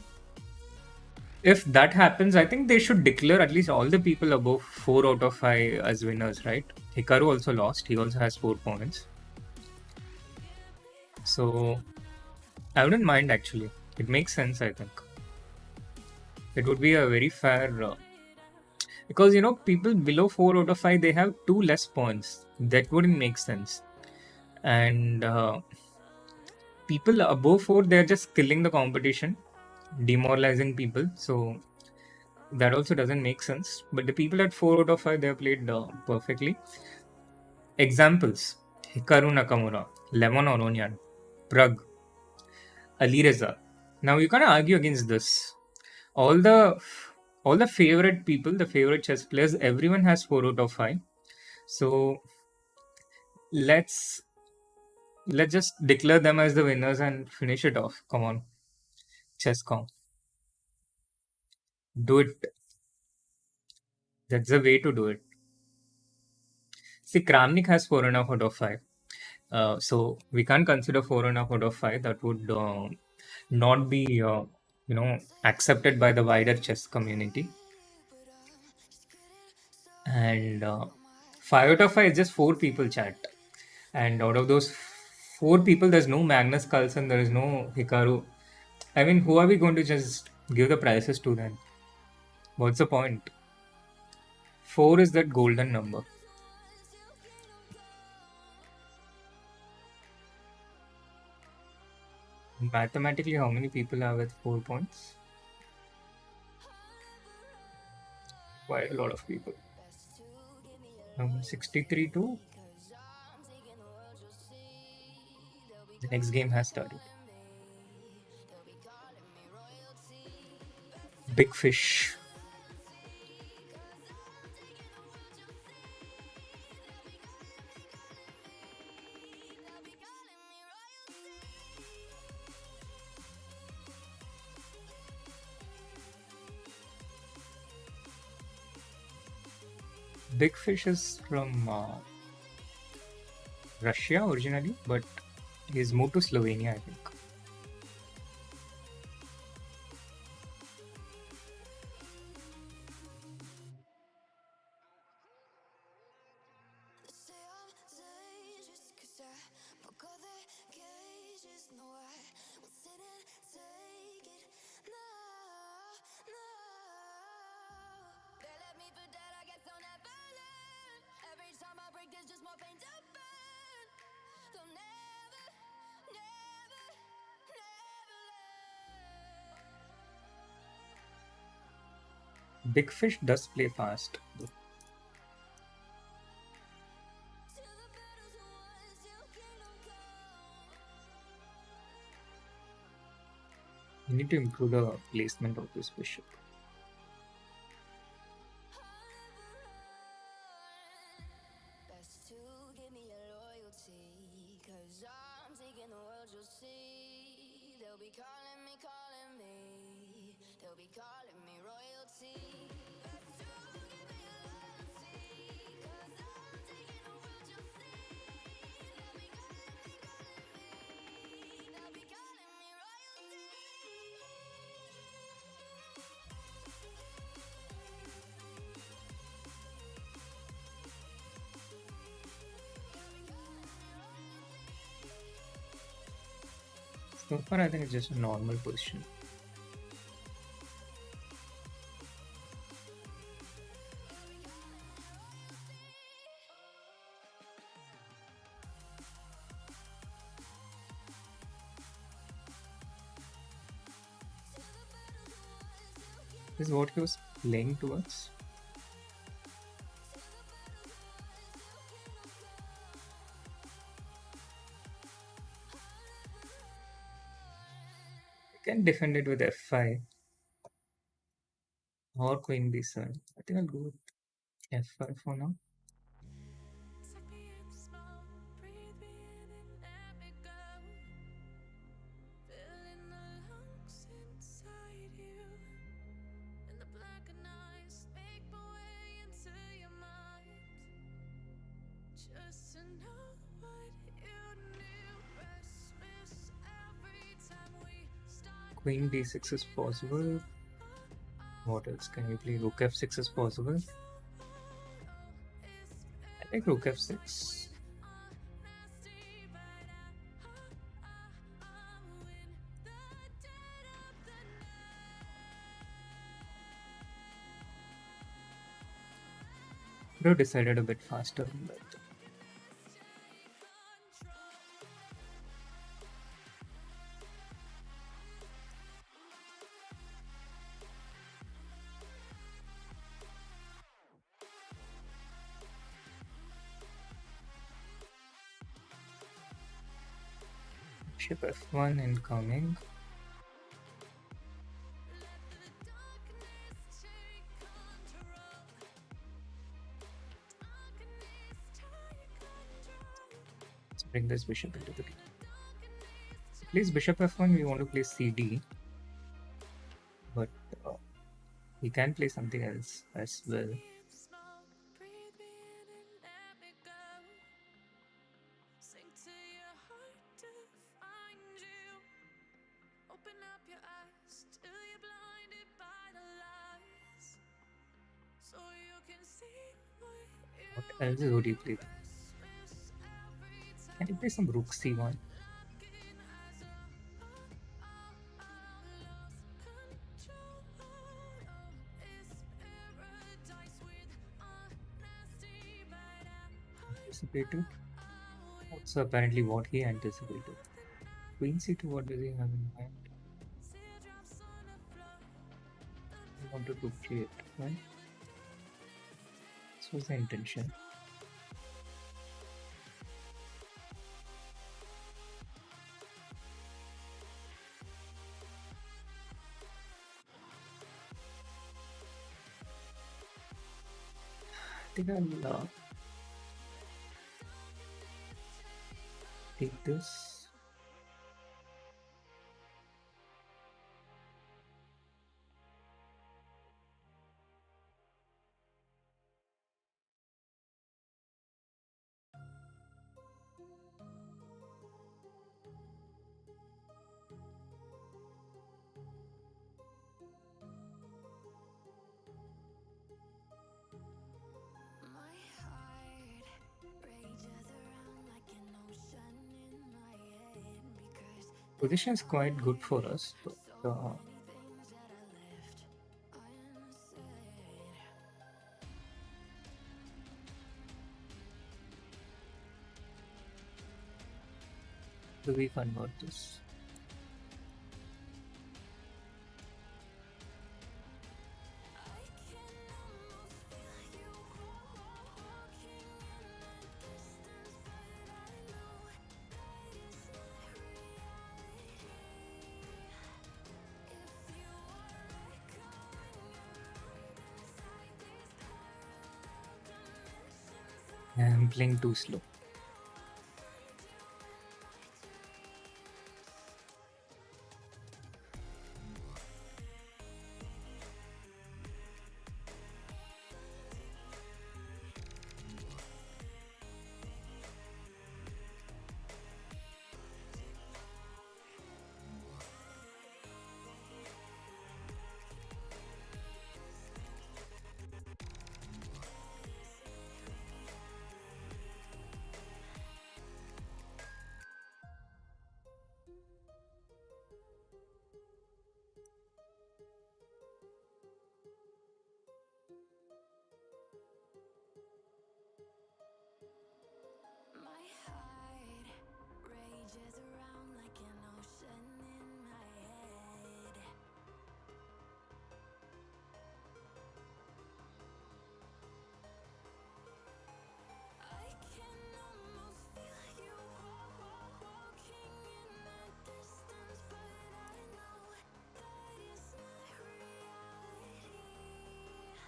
If that happens, I think they should declare at least all the people above 4 out of 5 as winners, right? Hikaru also lost. He also has 4 points. So I wouldn't mind actually. It makes sense, I think. It would be a very fair. Because people below 4 out of 5, they have 2 less points. That wouldn't make sense. And people above 4, they're just killing the competition, demoralizing people. So that also doesn't make sense. But the people at 4 out of 5, they have played perfectly. Examples: Hikaru Nakamura, Lemon Oronian, Prag, Alireza. Now you can't argue against this. All the favorite people, the favorite chess players, everyone has 4 out of 5. So let's just declare them as the winners and finish it off. Come on, chess.com, do it. That's the way to do it. See, Kramnik has 4.5 out of 5. So we can't consider 4.5 out of 5. That would not be accepted by the wider chess community. And 5 out of 5 is just 4 people, chat. And out of those 4 people, there's no Magnus Carlsen, there is no Hikaru. I mean, who are we going to just give the prizes to then? What's the point? 4 is that golden number. Mathematically, how many people are with 4 points? Quite a lot of people. 63 to the next game has started. Big fish. Big fish is from Russia originally, but he's moved to Slovenia, I think. Big fish does play fast. You need to improve the placement of this bishop. So far, I think it's just a normal position. This is what he was playing towards. You can defend it with f5 or queen b7. I think I'll go with f5 for now. Take me in small, breathe me in and let me go. Filling the lungs inside you, and the blackened eyes make my way into your mind. Just to know what you knew. Restless every time we start. Queen d6 is possible. What else can you play? Rook f6 is possible. I think rook f6. Could have decided a bit faster, but bishop f1 incoming. Let's bring this bishop into the game. Plays bishop f1, we want to play cd, but we can play something else as well. What else would you play? Can you play some rook c1? Anticipated. That's apparently what he anticipated. Queen C2, what does he have in mind? He wanted to create, right? This was the intention. I think I'll take this. My heart rages around like an ocean in my head because Position is quite good for us, but many things that I left unsaid. do we convert this? I can almost feel you walking in the distance, but I know that is not reality. If you are echoing around inside these parallel dimensions, I'm playing too slow. my heart rages around like an ocean in my head. I can almost feel you walking in the distance, but I know that is not reality. If you are echoing around inside these parallel dimensions all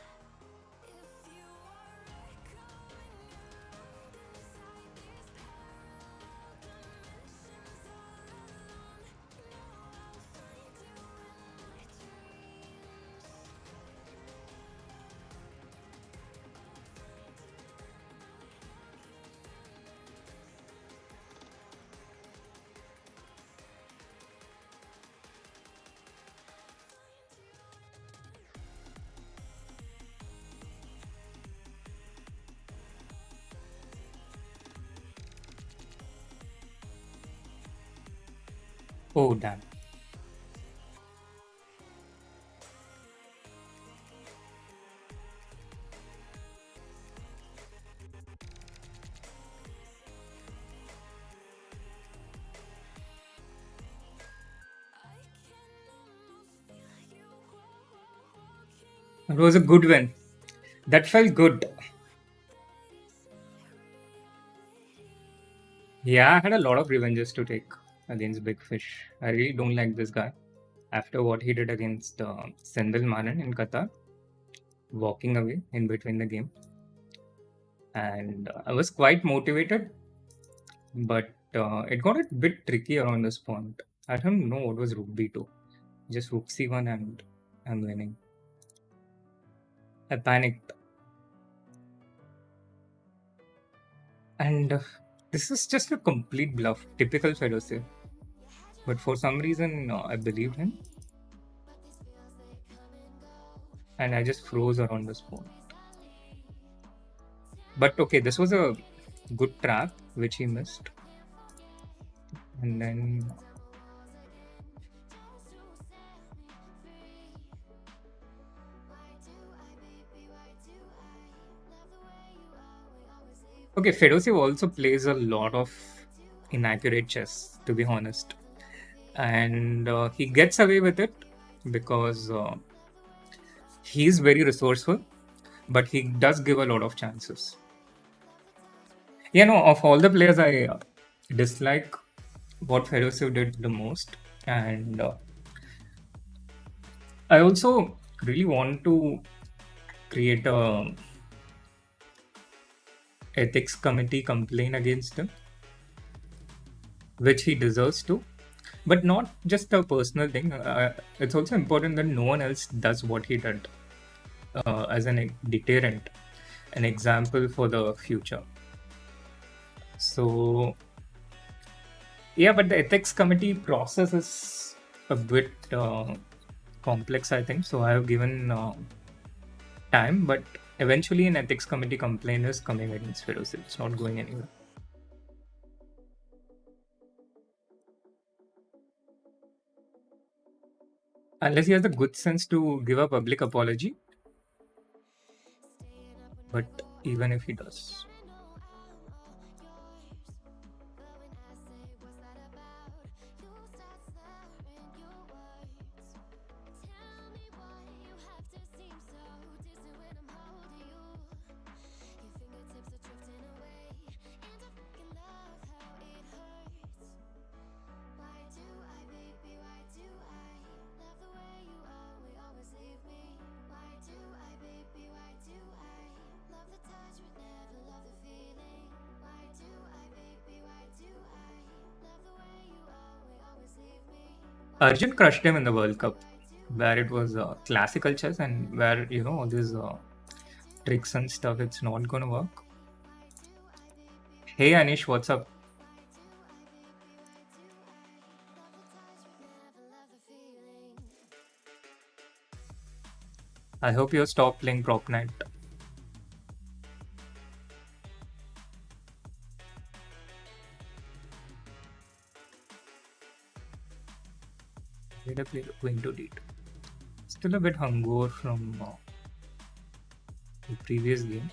alone, know I'll find you in my dreams. Oh, damn. I can almost feel you walking It was a good win. That felt good. Yeah, I had a lot of revenges to take against Big Fish. I really don't like this guy. After what he did against Sendil Manan in Qatar, walking away in between the game. And I was quite motivated, but it got a bit tricky around this point. I don't know what was Rook B2. Just Rook C1 and I'm winning. I panicked. And this is just a complete bluff, typical Fedosir. But for some reason, I believed him. And I just froze around this point. But okay, this was a good trap, which he missed. And then okay, Fedosiev also plays a lot of inaccurate chess, to be honest. and he gets away with it because he's very resourceful, but he does give a lot of chances. Of all the players, I dislike what Ferocious did the most, and I also really want to create a ethics committee complaint against him, which he deserves to, but not just a personal thing. It's also important that no one else does what he did as an deterrent, an example for the future. So, yeah, but the ethics committee process is a bit complex, I think. So I have given time, but eventually an ethics committee complaint is coming against Feroz. It's not going anywhere. Unless he has the good sense to give a public apology. But even if he does. Arjun crushed him in the World Cup, where it was classical chess and where, all these tricks and stuff, it's not going to work. Hey Anish, what's up? I hope you stop playing Prop Night. Did I play going to deed? Still a bit hungover from the previous game.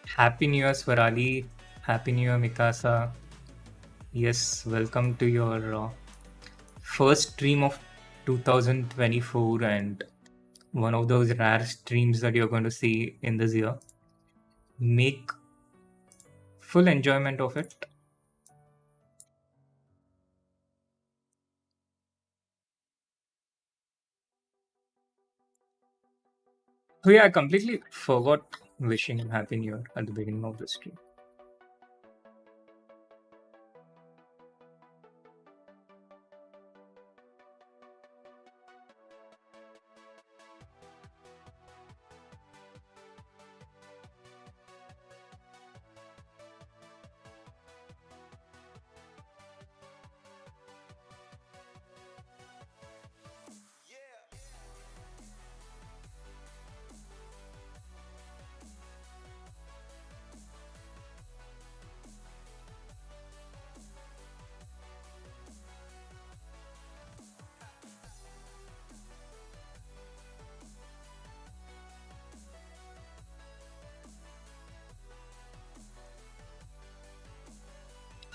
Happy New Year, Swarali. Happy New Year, Mikasa. Yes, welcome to your first stream of 2024 and one of those rare streams that you're going to see in this year. Make full enjoyment of it. So yeah, I completely forgot wishing him Happy New Year at the beginning of the stream.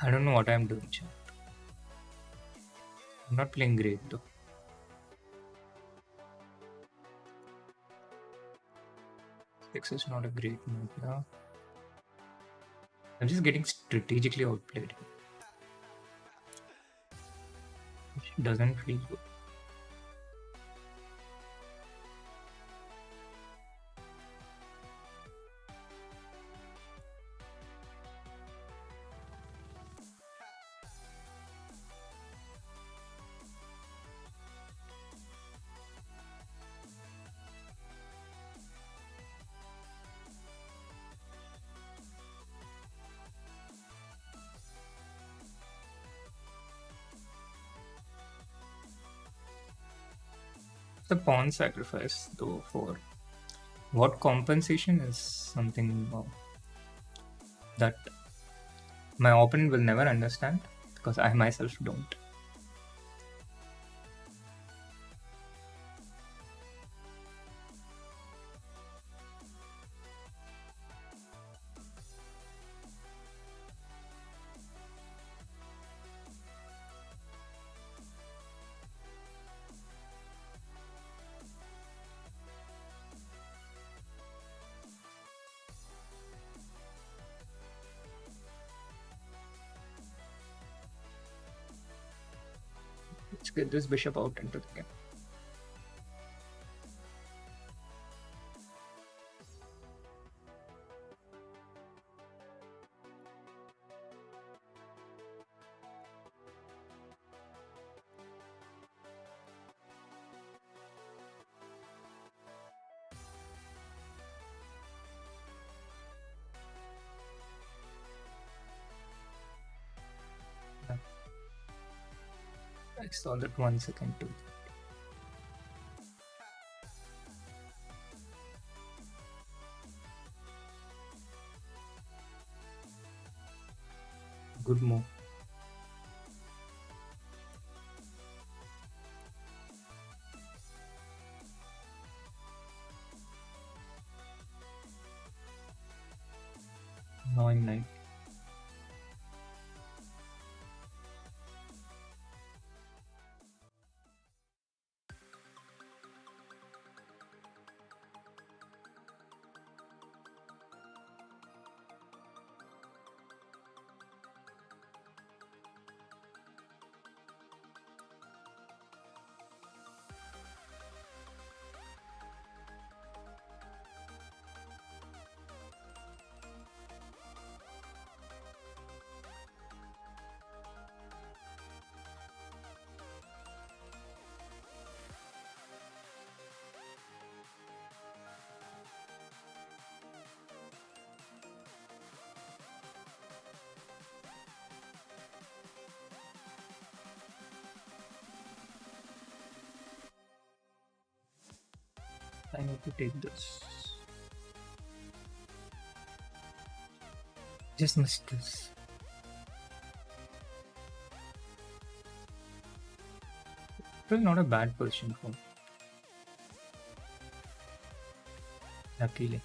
I don't know what I'm doing, chat. I'm not playing great though. Six is not a great move, yeah. I'm just getting strategically outplayed. Which doesn't feel good. The pawn sacrifice, though, for what compensation is something that my opponent will never understand because I myself don't. Let's get this bishop out into the game. I saw that 1 second too. Good move. Knowing knight. I need to take this. Just missed this. It was not a bad position for me. Luckily.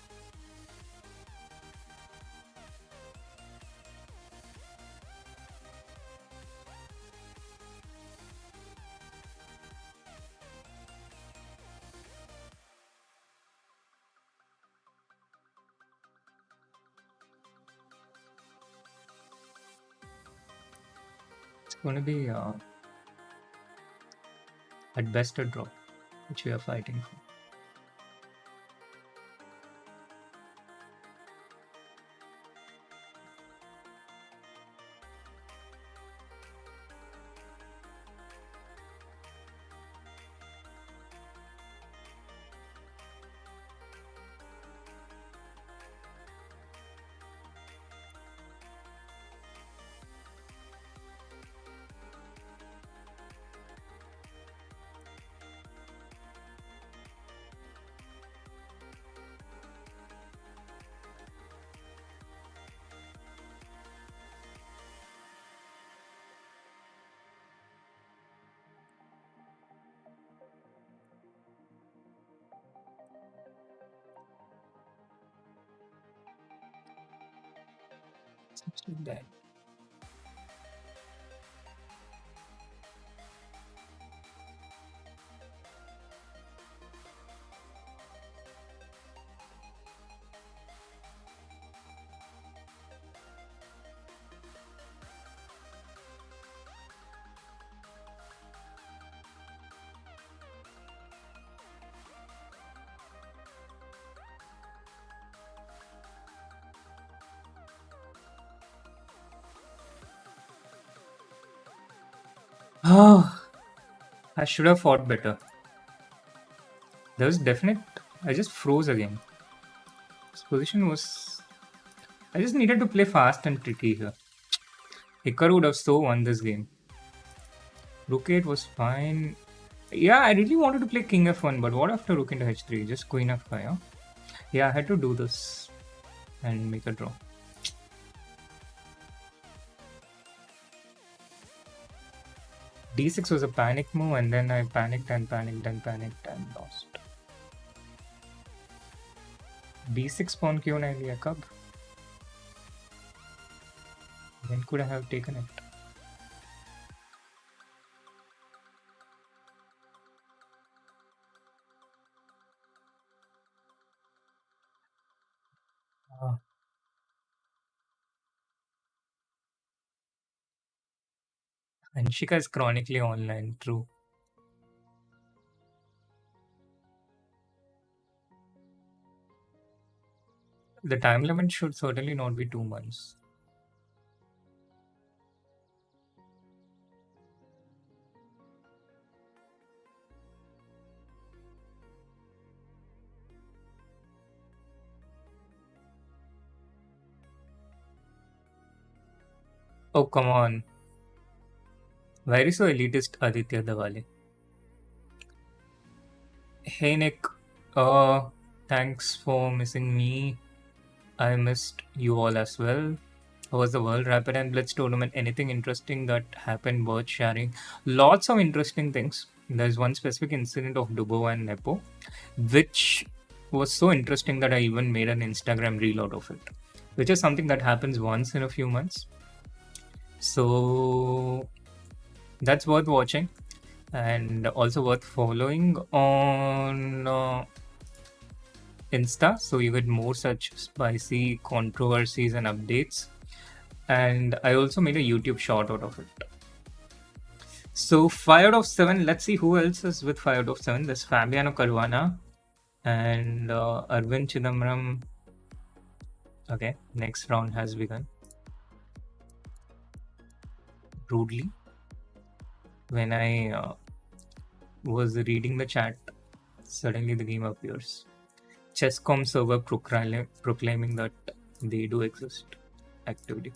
It's going to be at best a draw, which we are fighting for. Seems like that. Oh, I should have fought better. There was definite. I just froze again. This position was. I just needed to play fast and tricky here. Hikaru would have so won this game. Rook 8 was fine. Yeah, I really wanted to play King F1, but what after Rook into H3? Just Queen F5, huh? Yeah, I had to do this and make a draw. D6 was a panic move, and then I panicked and panicked and panicked and lost. B6 pawn क्यों नहीं लिया कब? When could I have taken it? Ah, Anshika is chronically online, true. The time limit should certainly not be 2 months. Oh, come on. Why are you so elitist, Aditya Diwali? Hey, Nick. Uh, Thanks for missing me. I missed you all as well. How was the World Rapid and Blitz tournament? Anything interesting that happened worth sharing? Lots of interesting things. There's one specific incident of Dubo and Nepo, which was so interesting that I even made an Instagram reel out of it, which is something that happens once in a few months. So that's worth watching and also worth following on Insta. So you get more such spicy controversies and updates. And I also made a YouTube short out of it. So 5 out of 7. Let's see who else is with 5 out of 7. There's Fabiano Caruana and Arvind Chidambaram. Okay, next round has begun. Rudely. When I was reading the chat, suddenly the game appears. Chesscom server proclaiming that they do exist. Activity.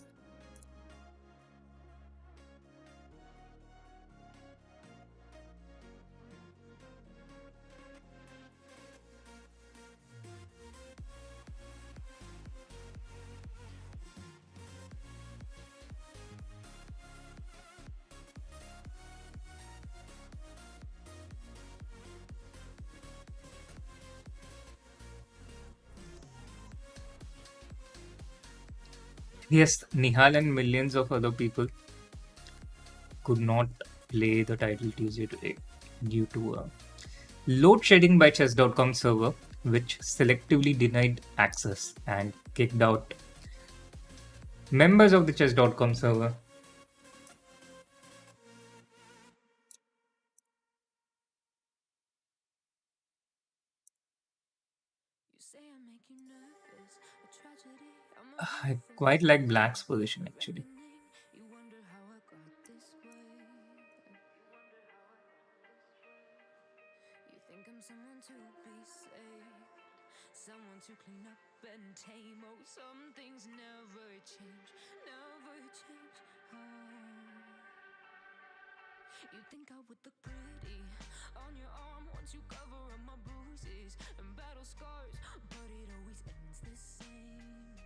Yes, Nihal and millions of other people could not play the title Tuesday today due to load shedding by chess.com server, which selectively denied access and kicked out members of the chess.com server. I quite like Black's position actually. Someone to clean up and tame. Oh, some things never change, never change. You think I would look pretty on your arm once you cover up my bruises and battle scars, but it always ends the same.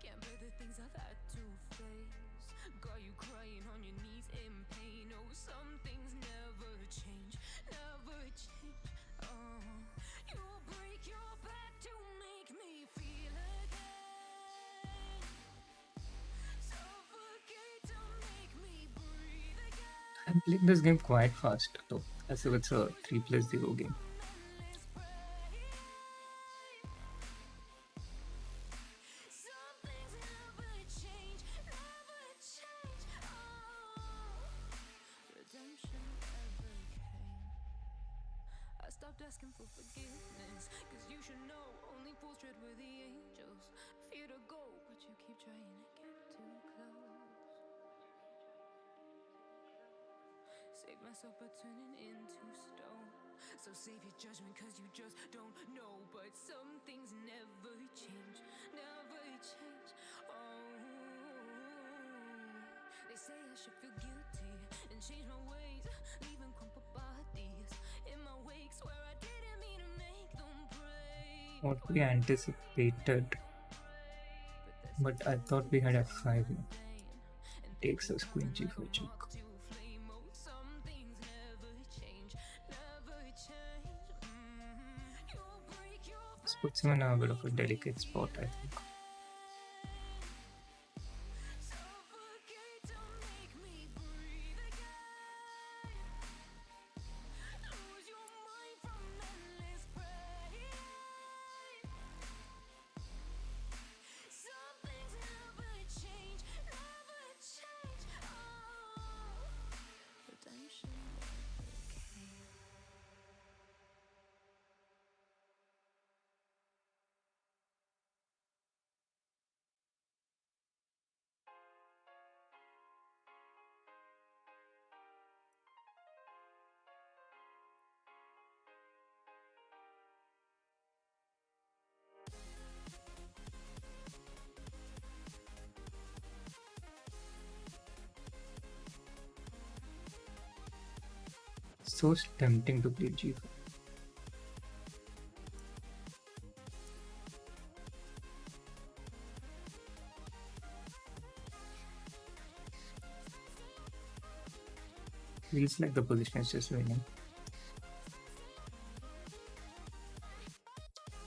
Can't bear the things I've had to face. Got you crying on your knees in pain. Oh, some things never change, never change. You'll break your back to make me feel again. Suffocate to make me breathe again. I'm playing this game quite fast though, as if it's a 3+0 game. Some things never change, never change. Redemption never came. I stopped asking for forgiveness, cause you should know only fools tread where the angels fear to go, but you keep trying to get too close. Save myself by turning into stone. So save your judgment cause you just don't know. But some things never change, never change. They say I should feel guilty and change my ways, leaving crumpled bodies in my wake. Swear I didn't mean to make them pray. What we anticipated, but I thought we had F5 here. Takes us Queen G4 check. This puts him in a bit of a delicate spot, I think. so tempting to play G5. Feels like the position is just winning.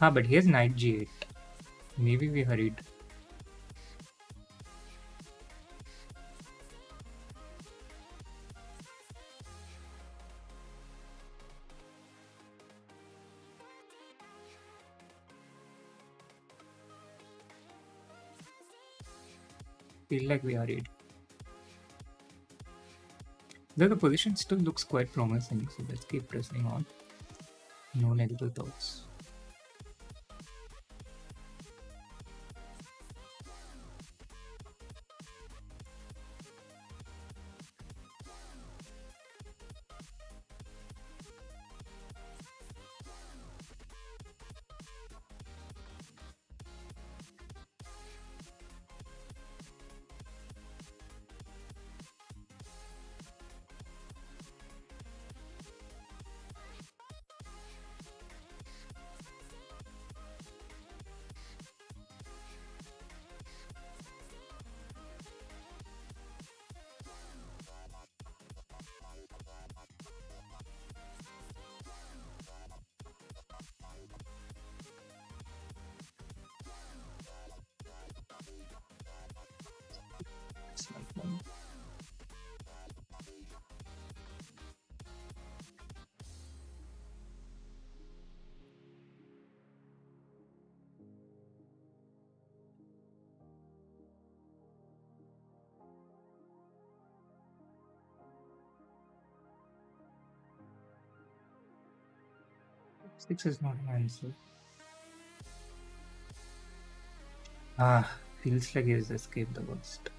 But here's knight G8. Maybe we hurried. Feel like we hurried. Though the position still looks quite promising, so let's keep pressing on. No negative thoughts. It's like one. Six is not an answer. Feels like he has escaped the worst.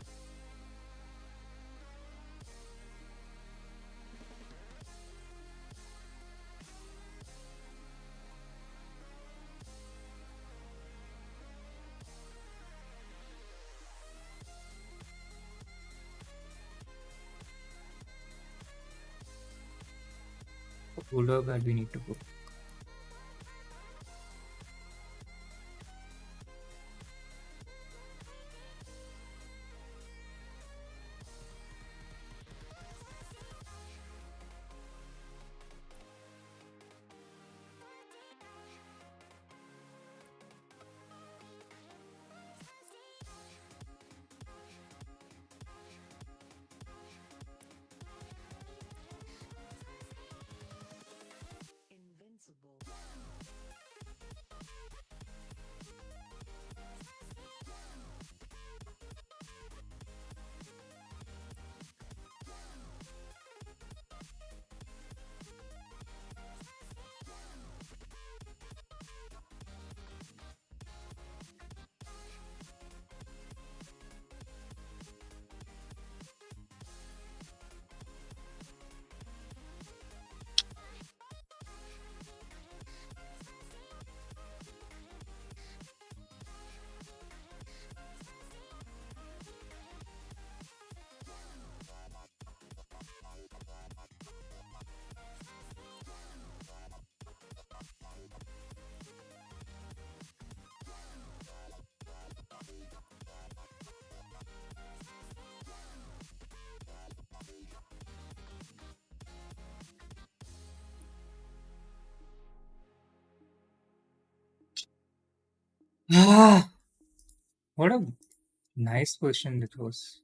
Older that we need to go. Ah, what a nice position it was.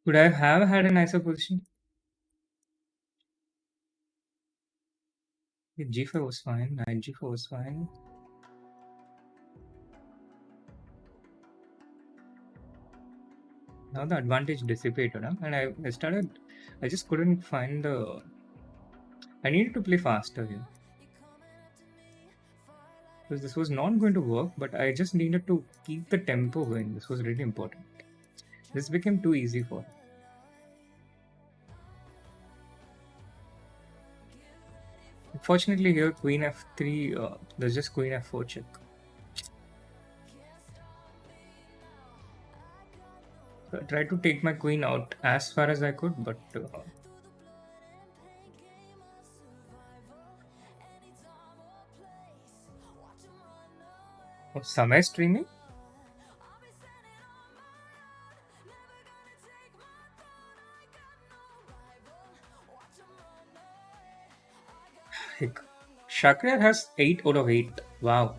Could I have had a nicer position? G4 was fine, knight G4 was fine. Now the advantage dissipated, huh? And I just couldn't find the. I needed to play faster here. Because this was not going to work, but I just needed to keep the tempo going. This was really important. This became too easy for him. Unfortunately, here queen f3, there's just queen f4 check. So I tried to take my queen out as far as I could, but Oh, Samay streaming? Hik- Shakra has 8 out of 8. Wow.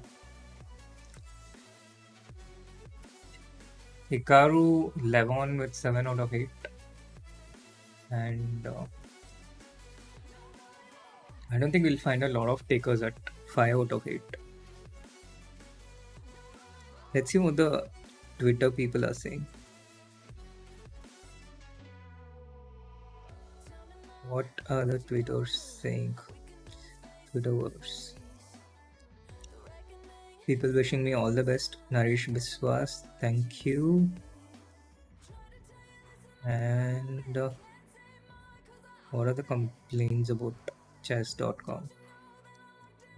Hikaru Levon with 7 out of 8. And I don't think we'll find a lot of takers at 5 out of 8. Let's see what the Twitter people are saying. What are the Twitters saying? Twitterverse. People wishing me all the best. Naresh Biswas, thank you. And what are the complaints about chess.com?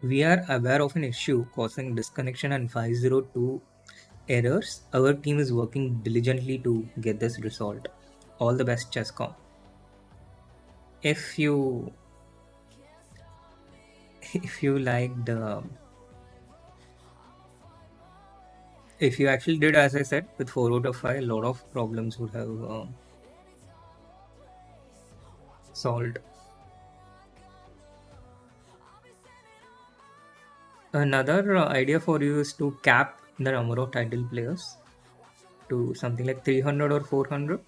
We are aware of an issue causing disconnection and 502 errors. Our team is working diligently to get this resolved. All the best, Chesscom. If you if you liked if you actually did as I said with 4 out of 5, a lot of problems would have solved. Another idea for you is to cap the number of title players to something like 300 or 400.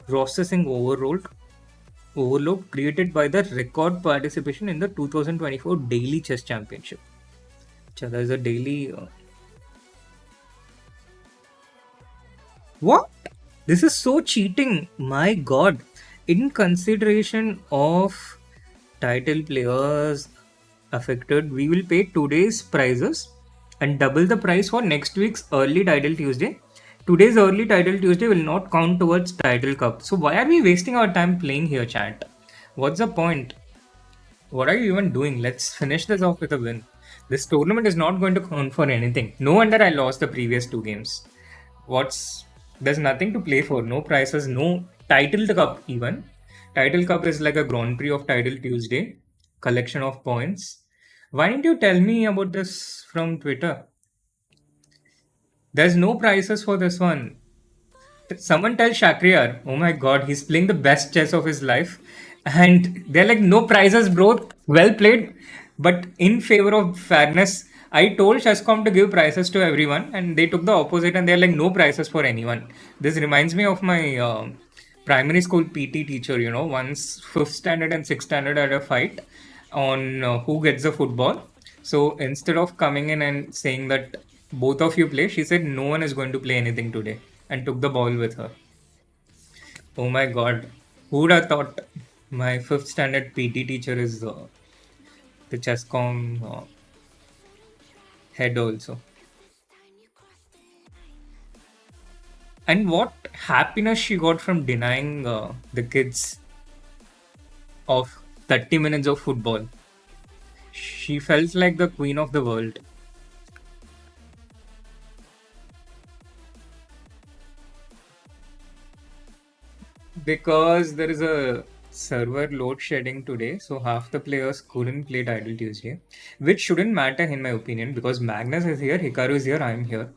Processing overload created by the record participation in the 2024 Daily Chess Championship. So there's a daily. What? This is so cheating. My god. In consideration of title players affected, we will pay today's prices and double the price for next week's early title Tuesday. Today's early title Tuesday will not count towards title cup. So why are we wasting our time playing here, chat? What's the point? What are you even doing? Let's finish this off with a win. This tournament is not going to count for anything. No wonder I lost the previous 2 games. What's There's nothing to play for. No prizes, no title cup even. Title cup is like a Grand Prix of Title Tuesday, collection of points. Why didn't you tell me about this from Twitter? There's no prizes for this one. Someone tell Shakriar, oh my god, he's playing the best chess of his life. And they're like, no prizes, bro. Well played. But in favor of fairness, I told Chesscom to give prizes to everyone, and they took the opposite and they're like, no prizes for anyone. This reminds me of my primary school PT teacher, once fifth standard and sixth standard had a fight on who gets the football. So instead of coming in and saying that both of you play, she said no one is going to play anything today and took the ball with her. Oh my god. Who would have thought my fifth standard PT teacher is the Chesscom head also? And what happiness she got from denying the kids of 30 minutes of football. She felt like the queen of the world. Because there is a server load shedding today, so half the players couldn't play Title Tuesday, which shouldn't matter in my opinion because Magnus is here, Hikaru is here, I'm here.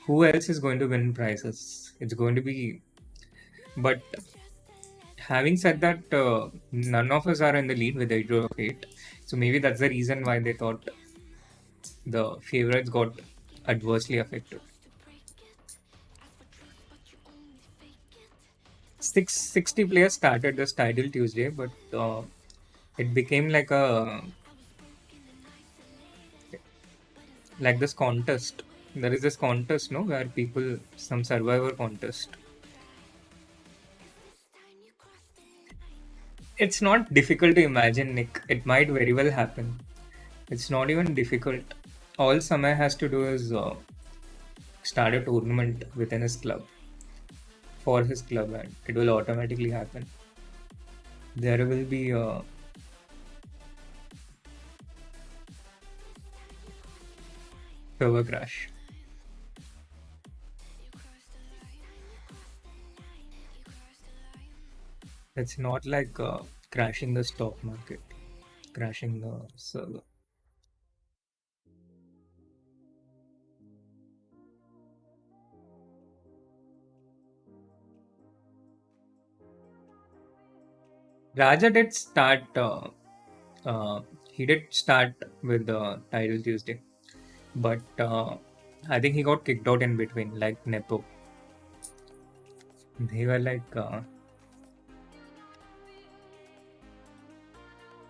Who else is going to win prizes? It's going to be. But having said that, none of us are in the lead with 8 of 8. So maybe that's the reason why they thought the favorites got adversely affected. 660 players started this Title Tuesday, but it became like this contest. There is this contest, no, where people some survivor contest. It's not difficult to imagine, Nick. It might very well happen. It's not even difficult. All Samay has to do is start a tournament within his club for his club, and it will automatically happen. There will be a server crash. It's not like crashing the stock market, crashing the server. Raja did start. Uh, he did start with the title Tuesday, but I think he got kicked out in between, like Nepo. They were like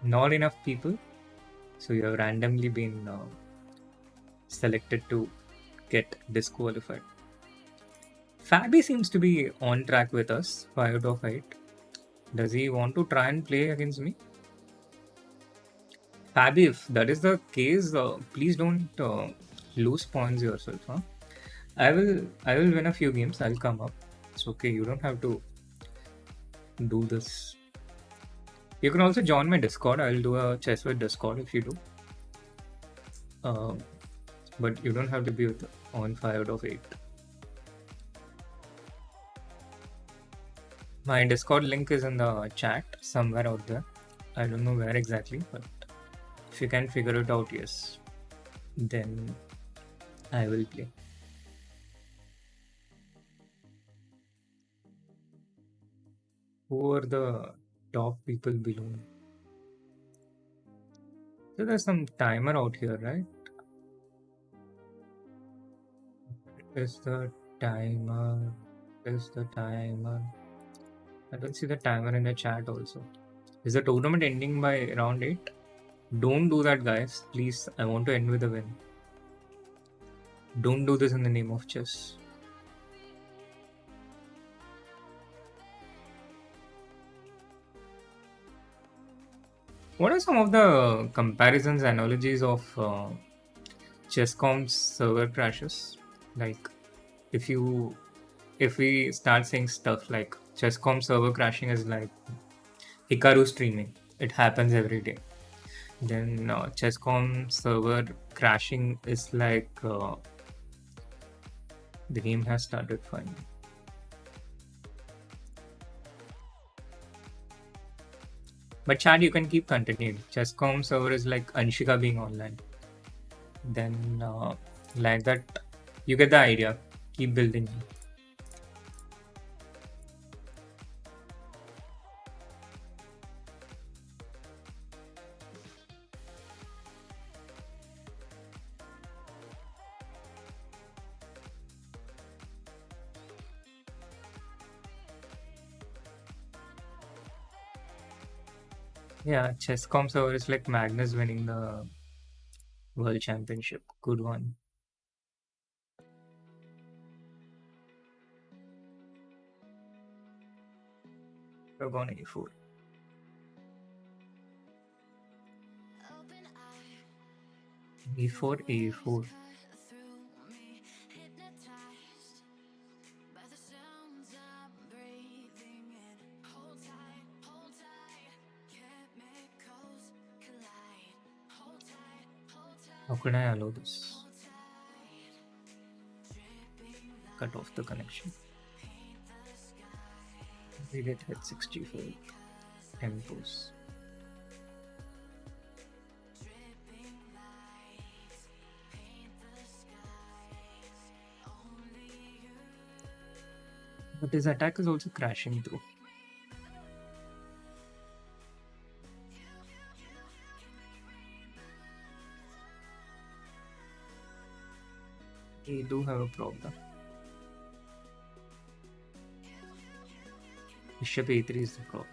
not enough people, so you have randomly been selected to get disqualified. Fabi seems to be on track with us, 5 out of 8. Does he want to try and play against me? Fabi, if that is the case, please don't lose points yourself. Huh? I will win a few games. I'll come up. It's okay. You don't have to do this. You can also join my Discord. I'll do a chess with Discord if you do. But you don't have to be on 5 out of 8. My Discord link is in the chat somewhere out there. I don't know where exactly, but if you can figure it out, yes, then I will play. Who are the top people below me? So there's some timer out here, right? Is the timer? Is the timer? I don't see the timer in the chat also. Is the tournament ending by round 8? Don't do that, guys. Please, I want to end with a win. Don't do this in the name of chess. What are some of the comparisons, analogies of Chess.com's server crashes? Like, if we start saying stuff like Chess.com server crashing is like Hikaru streaming, it happens every day. Then Chess.com server crashing is like the game has started finally. But Chad, you can keep continuing. Chess.com server is like Anshika being online. Then like that, you get the idea. Keep building. Yeah, Chess.com server is like Magnus winning the World Championship. Good one. We're going A4. E4, A4. How could I allow this? Cut off the connection. We get hit 64 tempos. But his attack is also crashing through. We do have a problem. Bishop A3 is the problem.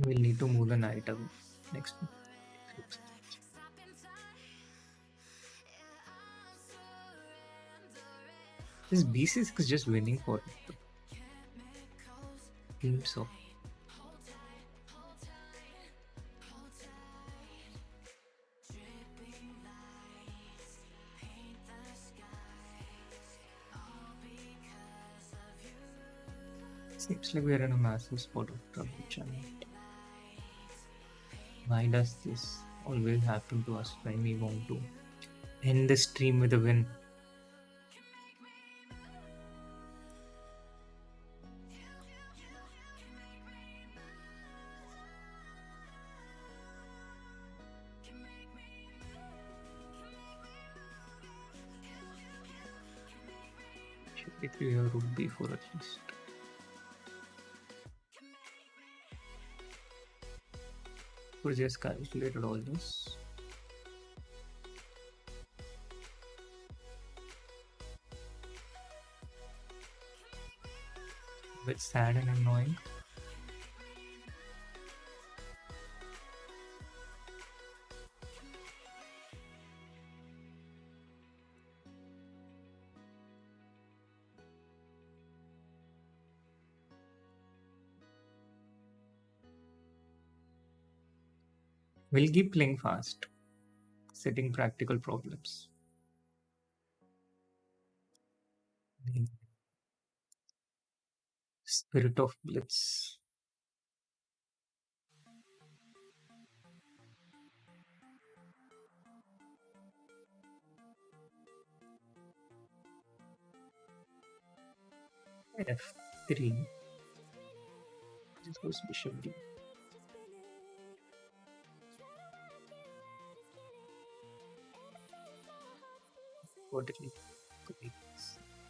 We'll need to move the knight away next. This B6 is just winning for it. Seems so. Seems like we are in a massive spot of trouble, channel. Why does this? always happen to us when we want to end the stream with a win. Should be 3 or rook b4 at least. We just calculated all this. Bit sad and annoying. We'll keep playing fast, setting practical problems. The spirit of blitz. f3. This goes bishop d. Vertically.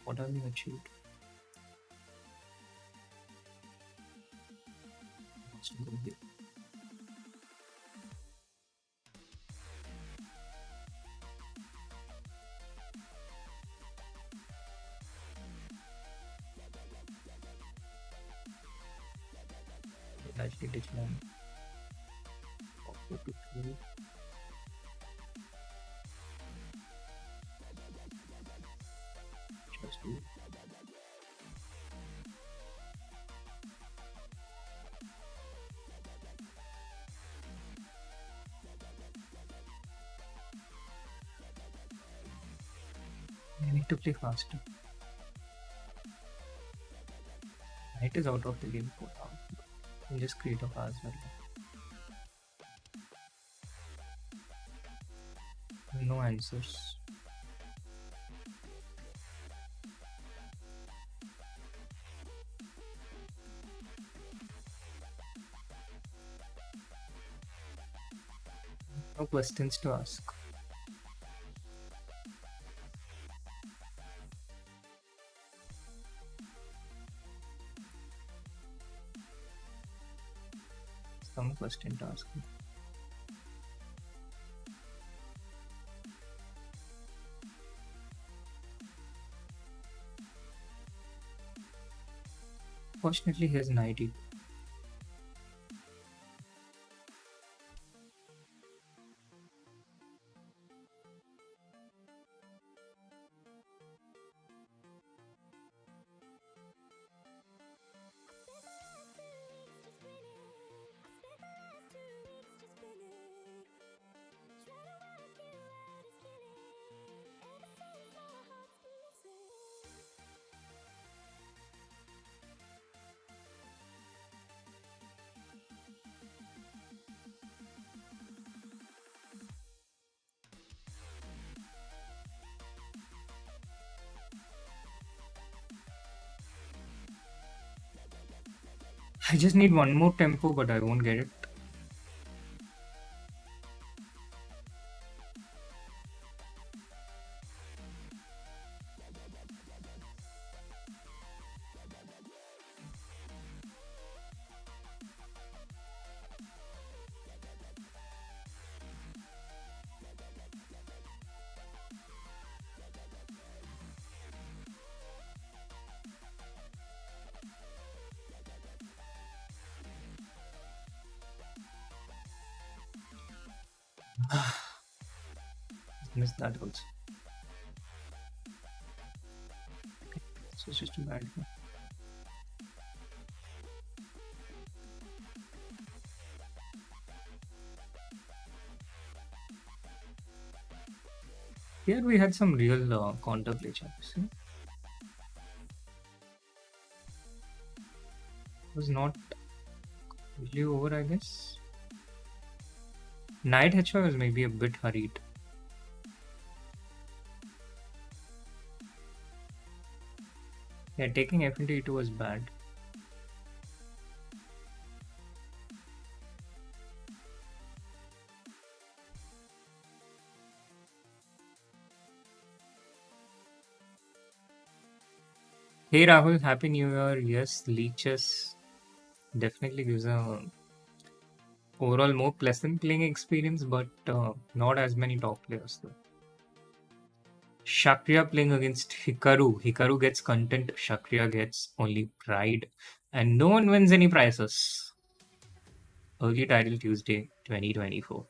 What have we achieved? Let's go here. Actually decline. Go to 3. Just do. I need to play faster. Knight is out of the game for now. I'll just create a fast value. No answers. No questions to ask. Some question to ask. Fortunately, he has 90. I just need one more tempo, but I won't get it. Missed that also. Okay, so it's just too bad. Here we had some real counter play champs. It was not really over, I guess. Night Hedgehog was maybe a bit hurried. Yeah, taking F into E2 was bad. Hey Rahul, Happy New Year. Yes, leeches definitely gives a overall more pleasant playing experience, but not as many top players though. Shakriya playing against Hikaru. Hikaru gets content, Shakriya gets only pride, and no one wins any prizes. Early title Tuesday 2024.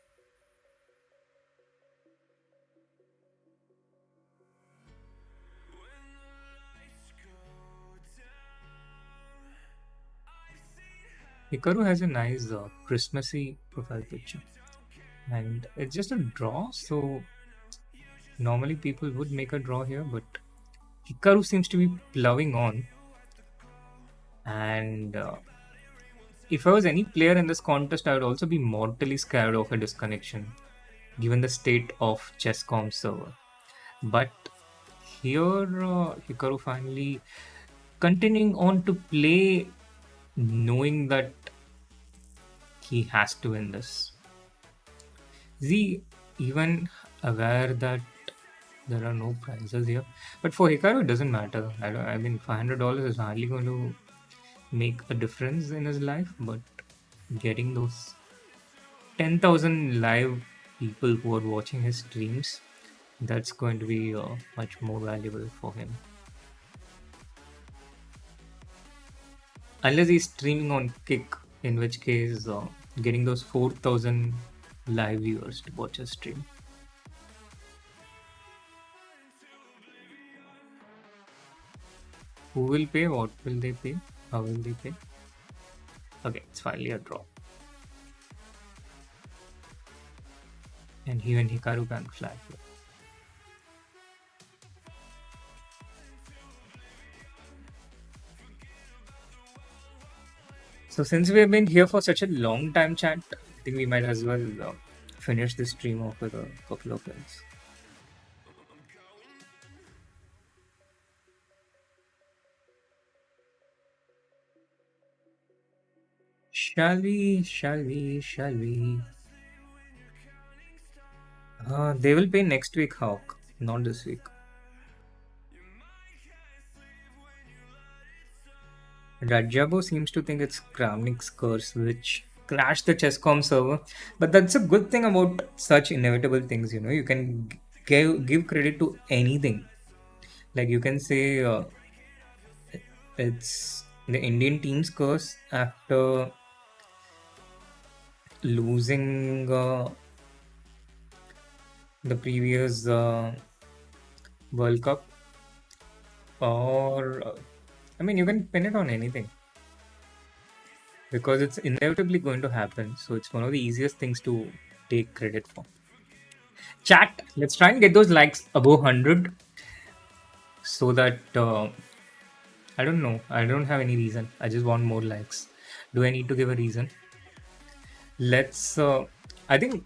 Hikaru has a nice Christmassy profile picture, and it's just a draw, so normally people would make a draw here, but Hikaru seems to be plowing on, and if I was any player in this contest, I would also be mortally scared of a disconnection, given the state of Chesscom server. But here, Hikaru finally continuing on to play, knowing that he has to win this. Is he even aware that there are no prizes here? But for Hikaru, it doesn't matter. I mean, $500 is hardly going to make a difference in his life, but getting those 10,000 live people who are watching his streams, that's going to be much more valuable for him. Unless he's streaming on Kick, in which case, getting those 4,000 live viewers to watch his stream. Who will pay? What will they pay? How will they pay? Okay, it's finally a draw. And even Hikaru can flag here. So since we have been here for such a long time, chat, I think we might as well finish this stream off with a couple of wins. Shall we? Shall we? Shall we? They will pay next week, Hawk, not this week. Rajabo seems to think it's Kramnik's curse, which crashed the Chesscom server. But that's a good thing about such inevitable things, you know. You can give credit to anything. Like you can say it's the Indian team's curse after losing the previous World Cup, or I mean, you can pin it on anything because it's inevitably going to happen. So it's one of the easiest things to take credit for. Chat, let's try and get those likes above 100 so that I don't know. I don't have any reason. I just want more likes. Do I need to give a reason? Let's. I think,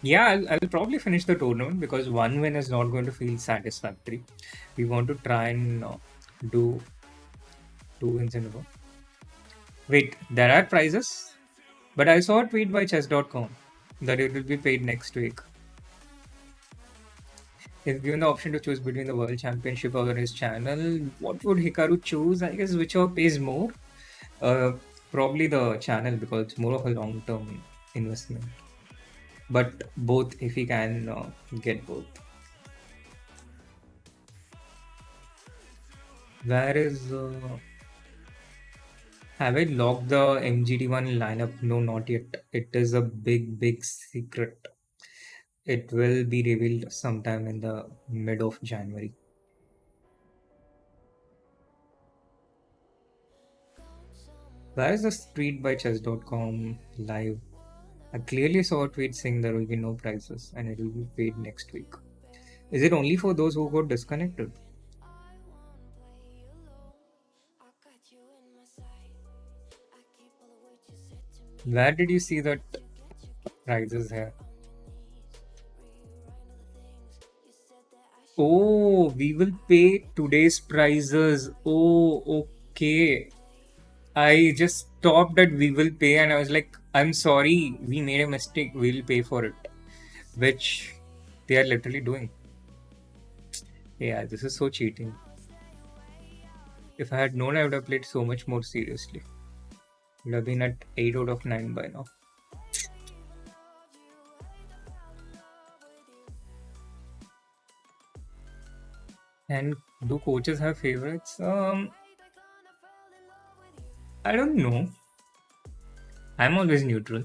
yeah, I'll probably finish the tournament because one win is not going to feel satisfactory. We want to try and do 2 wins in a row. Wait, there are prizes? But I saw a tweet by chess.com that it will be paid next week. If given the option to choose between the World Championship or his channel, what would Hikaru choose? I guess whichever pays more. Uh, Probably the channel because it's more of a long-term investment. But both, if he can get both. Where is? Have I locked the MGD1 lineup? No, not yet. It is a big, big secret. It will be revealed sometime in the mid of January. Where is the tweet by chess.com live? I clearly saw a tweet saying there will be no prizes and it will be paid next week. Is it only for those who got disconnected? Where did you see that prizes here? Oh, we will pay today's prices. Oh, okay. I just stopped at we will pay and I was like, I'm sorry, we made a mistake. We'll pay for it. Which they are literally doing. Yeah, this is so cheating. If I had known, I would have played so much more seriously. Would have been at 8 out of 9 by now. And do coaches have favorites? I don't know. I'm always neutral.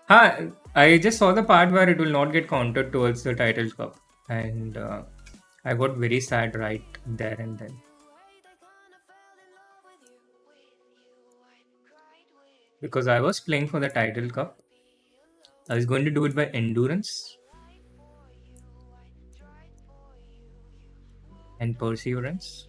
I just saw the part where it will not get counted towards the title cup, and I got very sad right there and then because I was playing for the title cup. I was going to do it by endurance and perseverance.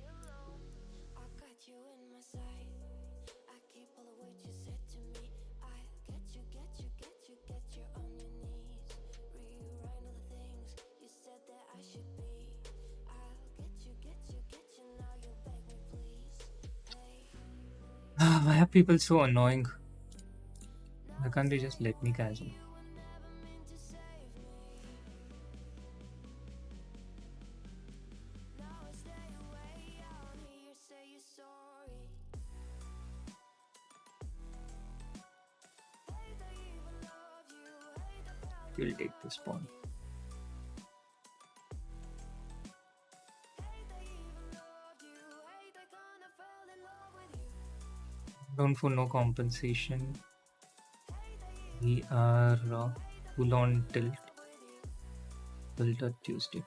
Why are people so annoying? Why can't they just let me catch them? You'll take this pawn. Down for no compensation. We are full on tilt. Filter Tuesday.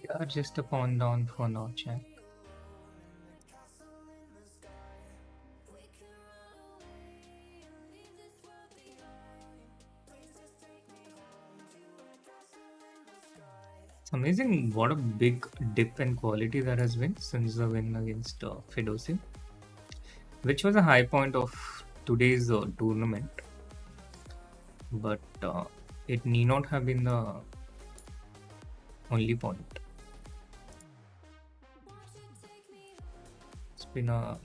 Yeah, just a pawn down for now, chat. It's amazing what a big dip in quality there has been since the win against Fedossi, which was a high point of today's tournament. But it need not have been the only point. It's been a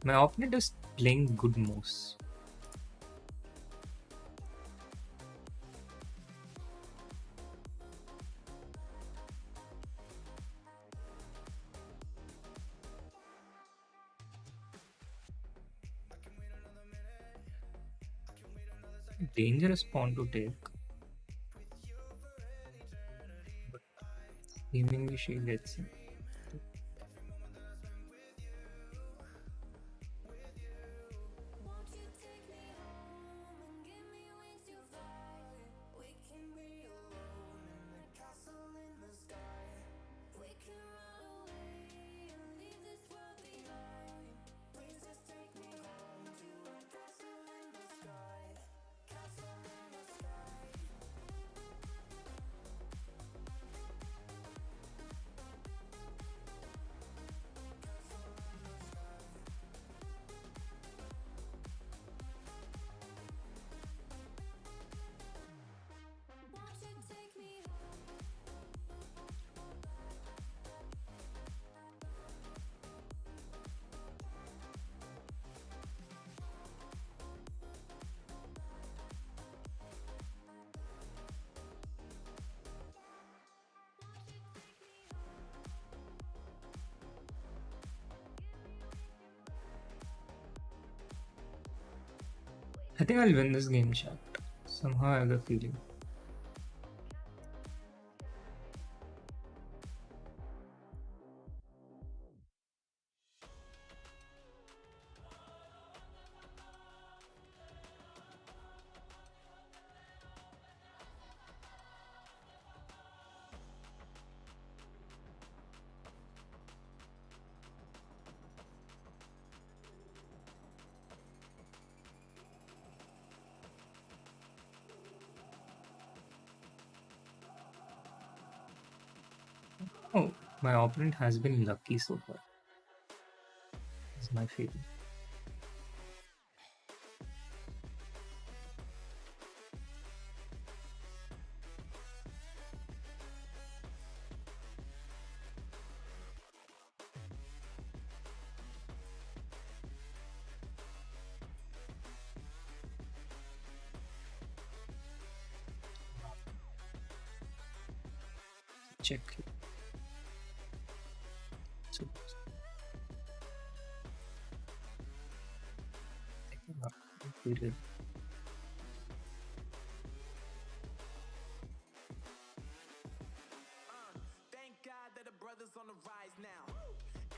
my opponent is playing good moves. Dangerous pawn to take. But seemingly she gets it. I think I'll win this game, chat. Somehow I have the feeling. Oh, my opponent has been lucky so far. It's my feeling. Check. So, period. Thank God that the brothers on the rise now.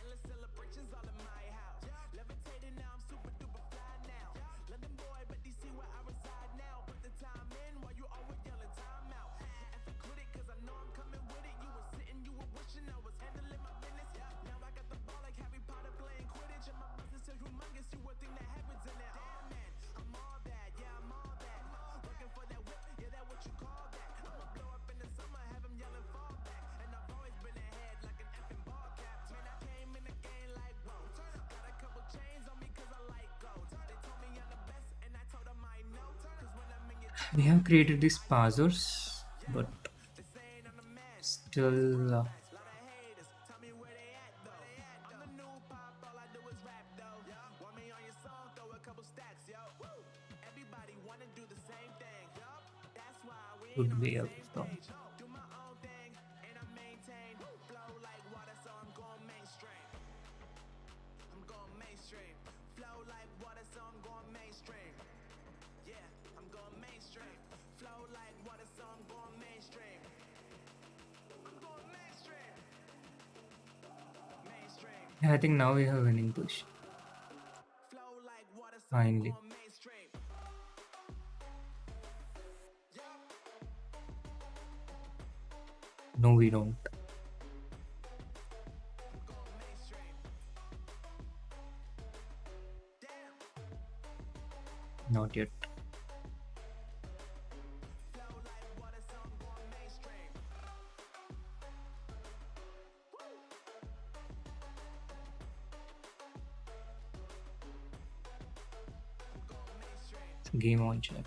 Endless celebrations all in my house. Levitating now, I'm super duper fly now. London boy, but DC where I reside now. Put the time in while you always yelling time out. And for quit it, cause I know I'm coming with it. You were sitting, you were wishing I was handling my business. Now I got the ball like Harry Potter playing Quidditch. And my business is humongous, you would think that happens in there. Damn man, I'm all that, yeah, I'm all that. Working for that whip, yeah, that what you call that. I'ma blow up in the summer, have them yelling fall back. And I've always been ahead like an effing ball cap. Man, I came in the game like, whoa. Got a couple chains on me cause I like gold. They told me I'm the best and I told them I know. Cause when I'm in your We have created these parsers, but they saying I'm the man. still Lot of haters, tell me where they at though. I'm the new pop, all I do is rap though. Want me on your song, throw a couple stacks, yo. Everybody wanna do the same thing. That's why we ain't would on be the a same problem. page. Do my own thing and I maintain. Flow like water, so I'm going mainstream. I'm going mainstream. Flow like water, so I'm going mainstream. Yeah, I'm going mainstream. Flow like water, so I'm going mainstream. I'm going mainstream. Mainstream. I think now we have winning push. Flow like water, so I'm Finally. going mainstream. No, we don't. I'm going mainstream. Damn. Not yet. Flow like water, so I'm going mainstream. I'm going mainstream. Game on chat.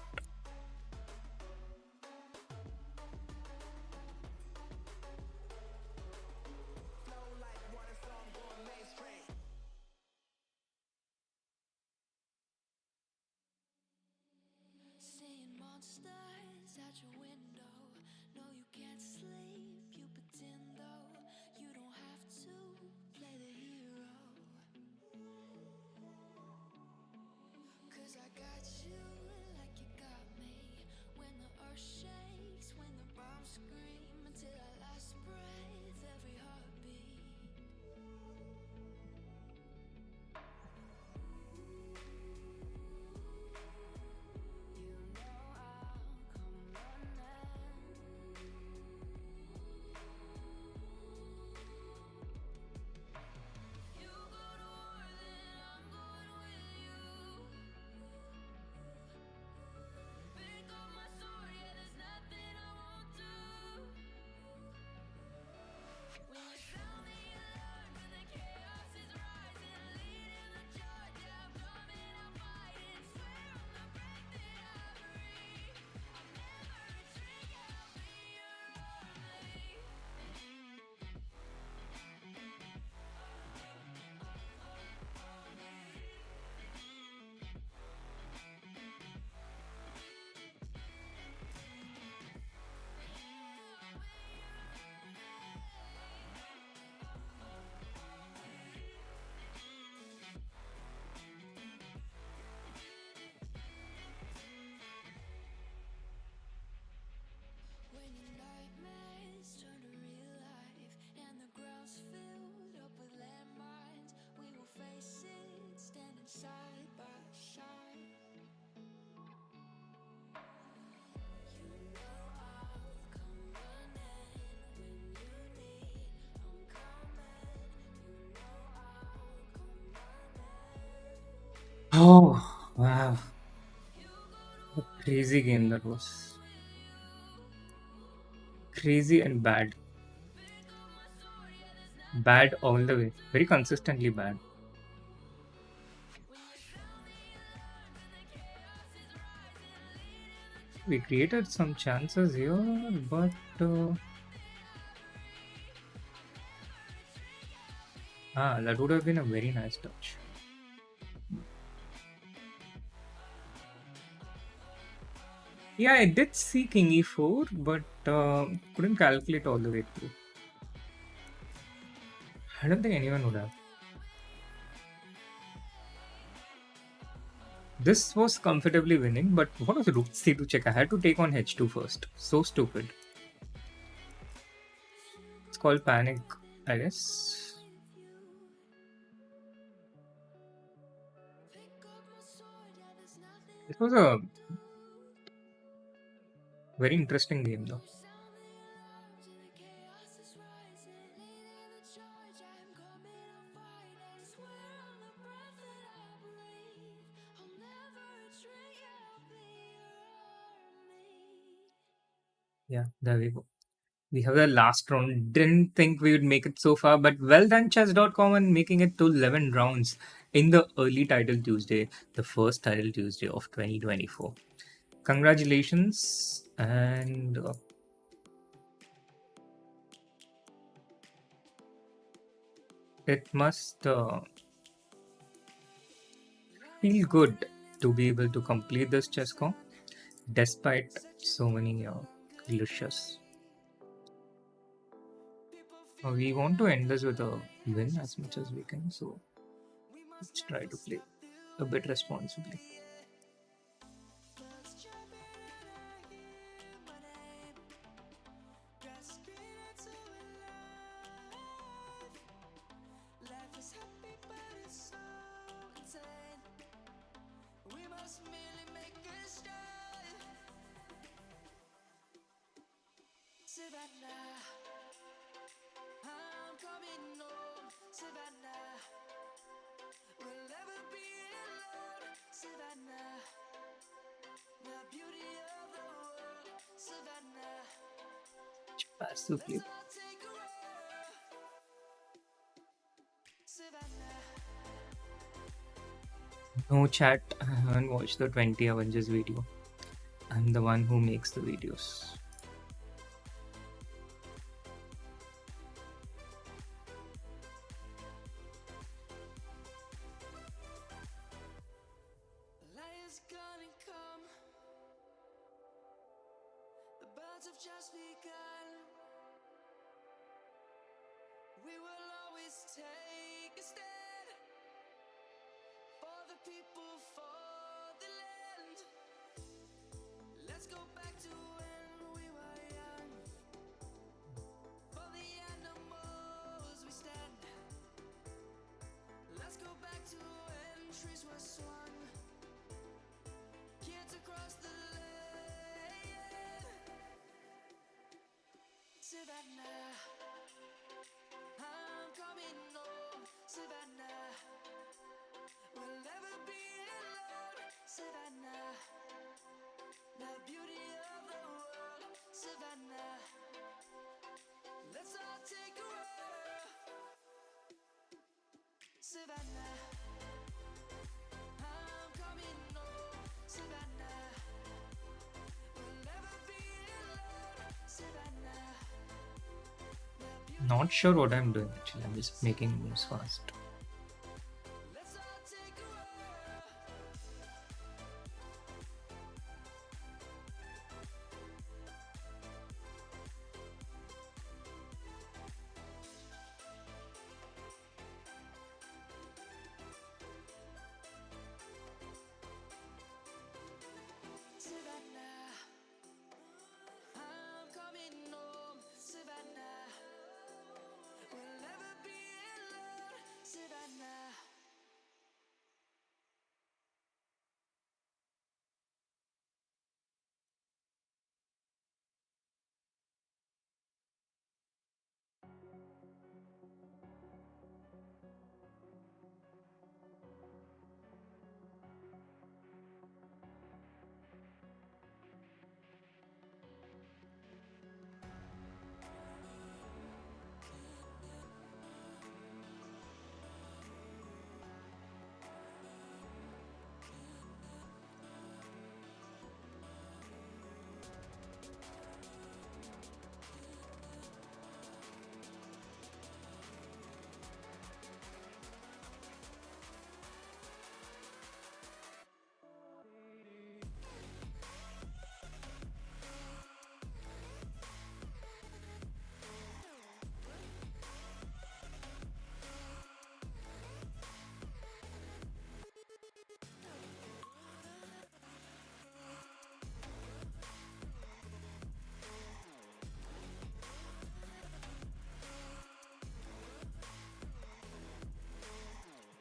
Flow like water, so I'm going mainstream. Seeing monsters out your window. No, you can't sleep. You pretend though you don't have to play the hero. Cause I got you like you got me. When the earth shakes, when the bombs scream, until our last breath, every heartbeat. You know I'll Oh, wow. What a crazy game that was. Crazy and bad. Bad all the way. Very consistently bad. We created some chances here, but that would have been a very nice touch. Yeah, I did see King E4, but couldn't calculate all the way through. I don't think anyone would have. This was comfortably winning, but what was rook c2 check? I had to take on h2 first. So stupid. It's called panic, I guess. It was a very interesting game, though. Yeah, there we go. We have the last round. Didn't think we would make it so far, but well done, chess.com, and making it to 11 rounds in the early title Tuesday, the first title Tuesday of 2024. Congratulations, and it must feel good to be able to complete this chess comp despite so many glitches. We want to end this with a win as much as we can, so let's try to play a bit responsibly. Passively. No chat, I haven't watched the 20 Avengers video. I'm the one who makes the videos. Not sure what I'm doing actually. I'm just making moves fast.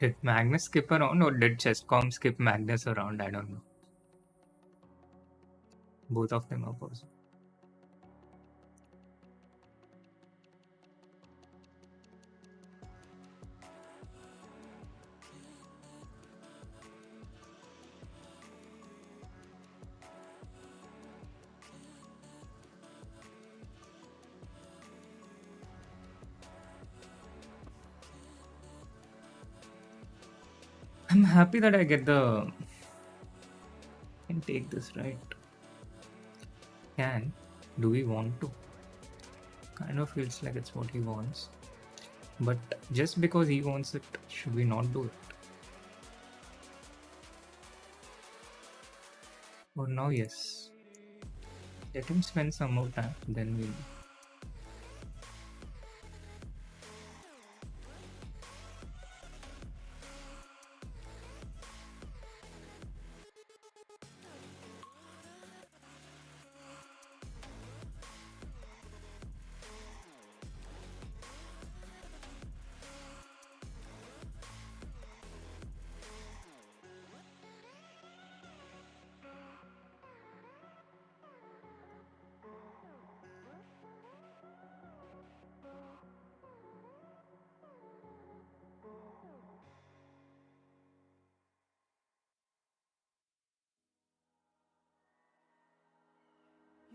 Did Magnus skip around or did Chesscom skip Magnus around? I don't know. Both of them are possible. I'm happy that I get the. Can take this, right? Can. Do we want to? Kind of feels like it's what he wants. But just because he wants it, should we not do it? For now, yes. Let him spend some more time, then we'll.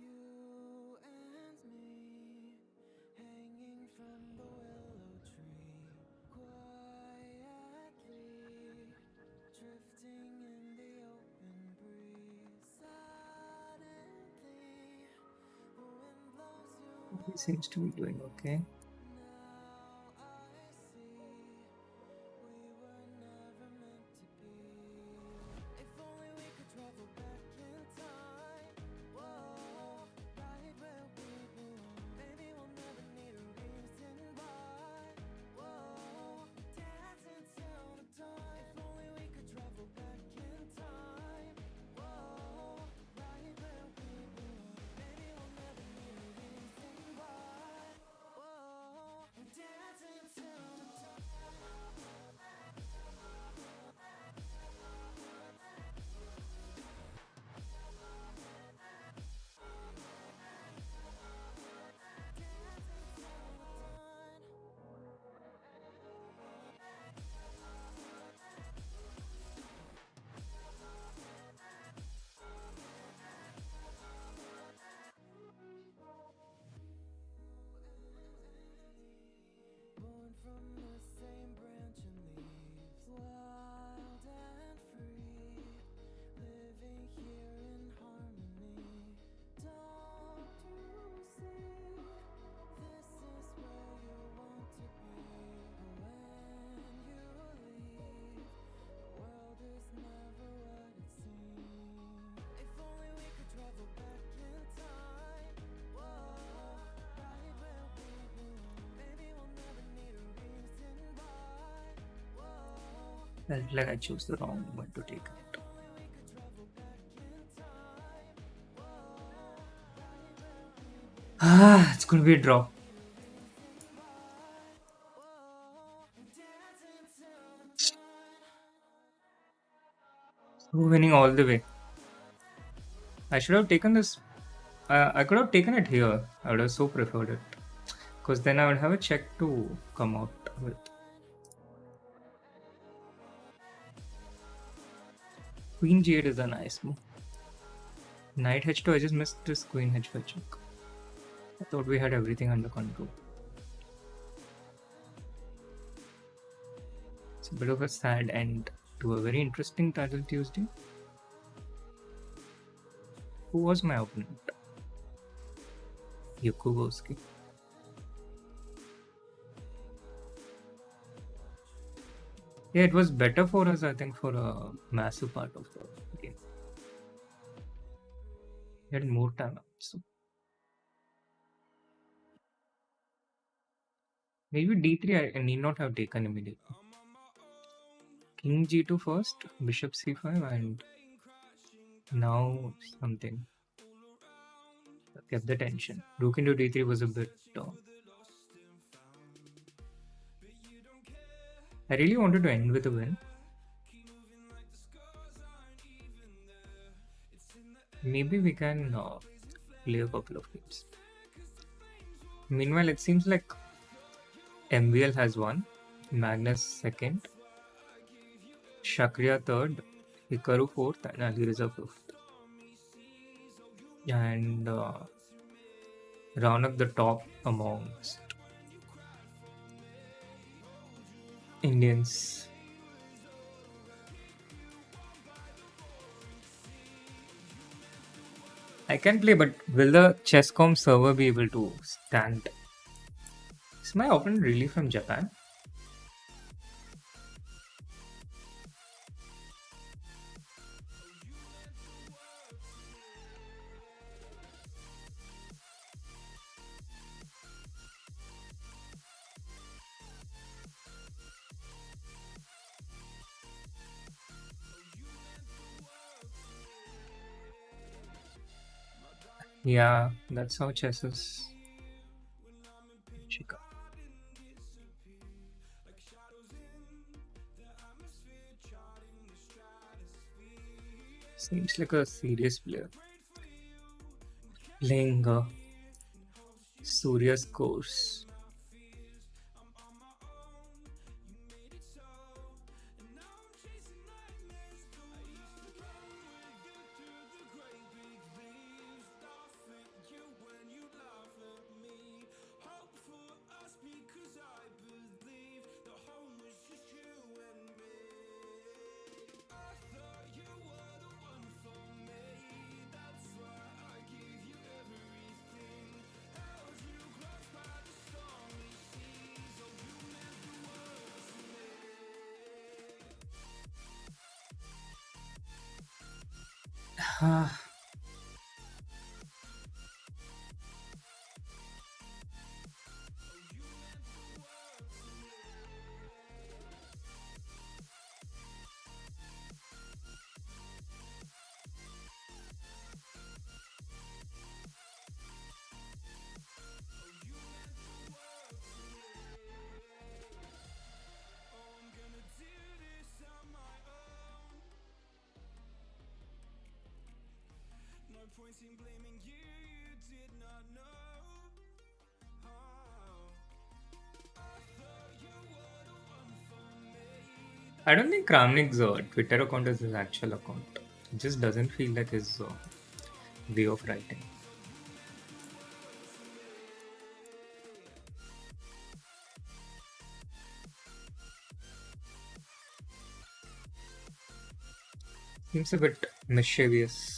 You and me, hanging from the willow tree, quietly drifting in the open breeze. Suddenly, the wind blows you He seems to be doing okay. now. I see we were never meant to be. If only we could travel back in time. Whoa, right where we belong. Maybe we'll never need a reason why. Whoa, dancing till the dawn. If only we could travel back in time. Whoa, right where we belong. Maybe we'll never need a reason why. Whoa, dancing till the dawn. Born from the same branch and leaves, wild and free, living here in harmony. Don't you see? This is where you want to be. When you leave, the world is never what it seems. If only we could travel back in time. Whoa, right where we belong. Maybe we'll never need a reason why. Whoa, Felt like I chose the wrong one to take it. only we could travel back in time. Ah, it's gonna be a draw. So winning all the way. I should have taken this. I could have taken it here. I would have so preferred it. Because then I would have a check to come out with. Queen G8 is a nice move. Knight H2, I just missed this Queen H5 check. I thought we had everything under control. It's a bit of a sad end to a very interesting title Tuesday. Who was my opponent? Yakubowski. Yeah, it was better for us, I think, for a massive part of the game. We had more time, so maybe D3 I need not have taken immediately. King G2 first, Bishop C5, and now something. Kept the tension. Rook into D3 was a bit. I really wanted to end with a win. Maybe we can play a couple of games. Meanwhile, it seems like MVL has won, Magnus second, Shakriya third, Hikaru fourth, and Alireza fifth. And Raunak the top amongst Indians. I can play, but will the Chesscom server be able to stand? Is my opponent really from Japan? Yeah, that's how chess is. Chica. Seems like a serious player. Playing Surya's course. I don't think Kramnik's Twitter account is his actual account. It just doesn't feel like his way of writing. Seems a bit mischievous.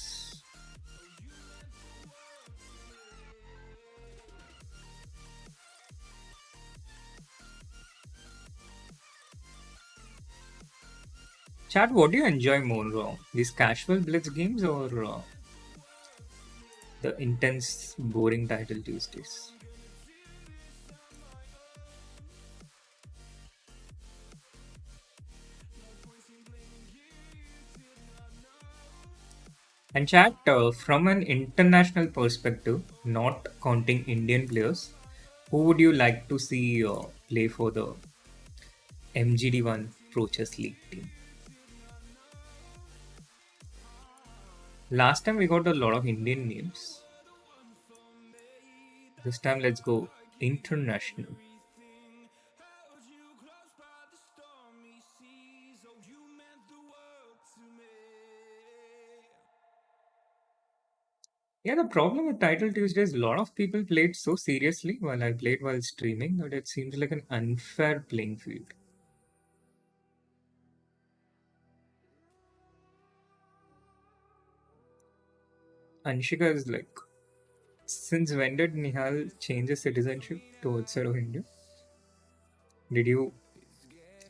Chat, what do you enjoy more? These casual blitz games or the intense, boring title Tuesdays? And chat, from an international perspective, not counting Indian players, who would you like to see play for the MGD1 Pro Chess League team? Last time we got a lot of Indian names. This time let's go international. Yeah, the problem with Title Tuesday is a lot of people played so seriously while I played while streaming that it seems like an unfair playing field. Anshika is like, since when did Nihal change his citizenship to outside of India? Did you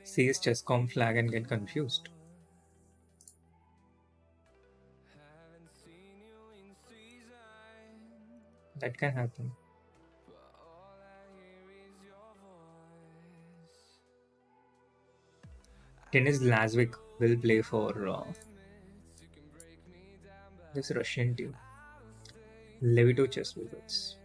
see his Chesscom flag and get confused? That can happen. Dennis Laswick will play for this Russian team. Levito Chess Wizards.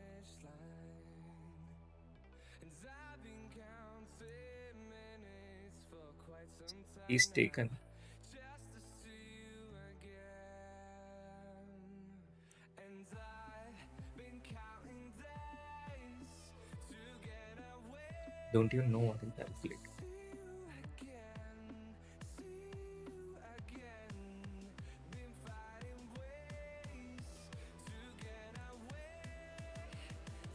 He's taken. Don't you know what is calculate?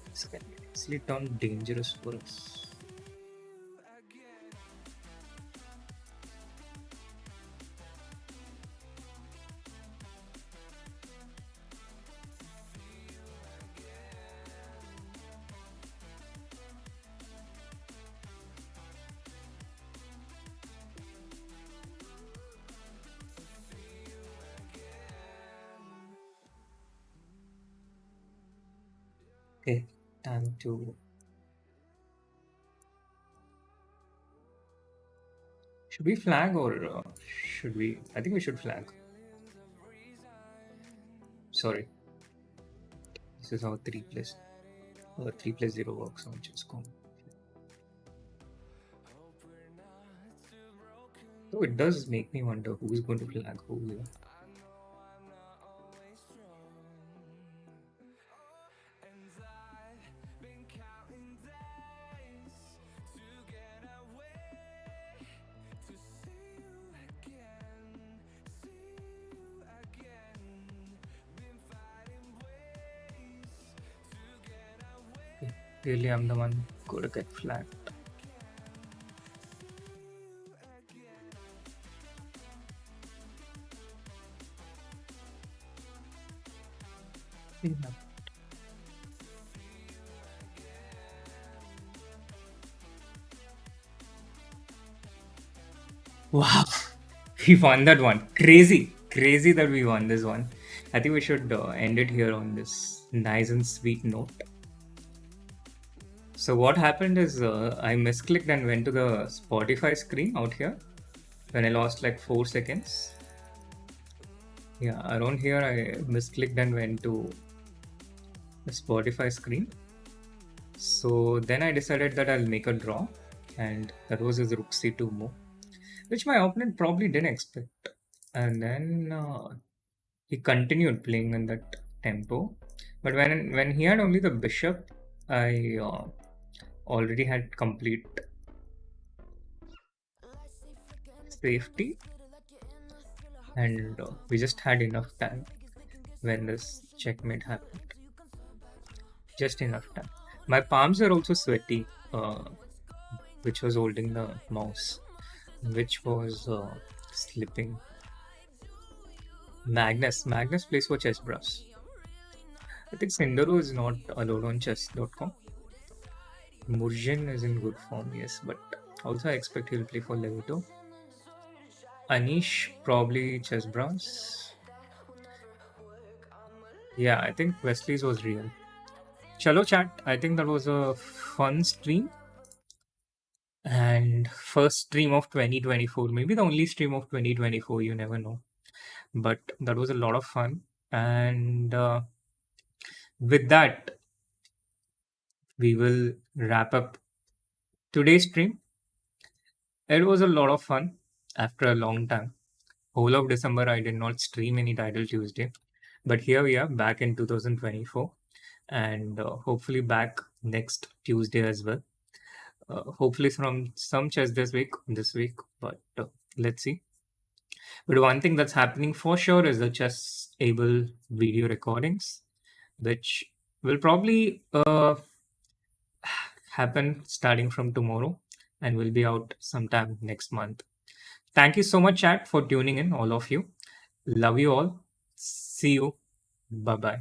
This can easily turn dangerous for us. Okay, time to. Should we flag or should we? I think we should flag. Sorry. This is how 3+0 works on G.Skill. So it does make me wonder who's going to flag who here. Really, I'm the one going to get flagged. Wow, we won that one. Crazy, crazy that we won this one. I think we should end it here on this nice and sweet note. So what happened is I misclicked and went to the Spotify screen out here when I lost like 4 seconds. Yeah, around here I misclicked and went to the Spotify screen. So then I decided that I'll make a draw, and that was his rook c2 move, which my opponent probably didn't expect. And then he continued playing in that tempo. But when he had only the bishop, I already had complete safety, and we just had enough time when this checkmate happened. Just enough time. My palms are also sweaty, which was holding the mouse, which was slipping. Magnus plays for Chessbras. I think Sindoro is not allowed on chess.com. Murjin is in good form, yes, but also I expect he'll play for Levito. Anish, probably Chessbras. Yeah, I think Wesley's was real. Chalo chat, I think that was a fun stream. And first stream of 2024, maybe the only stream of 2024, you never know. But that was a lot of fun. And with that, we will wrap up today's stream. It was a lot of fun after a long time. Whole of December, I did not stream any Title Tuesday. But here we are back in 2024, and hopefully back next Tuesday as well. Hopefully from some chess this week, but let's see. But one thing that's happening for sure is the chess able video recordings, which will probably happen starting from tomorrow and will be out sometime next month. Thank you so much, chat, for tuning in, all of you. Love you all. See you. Bye bye.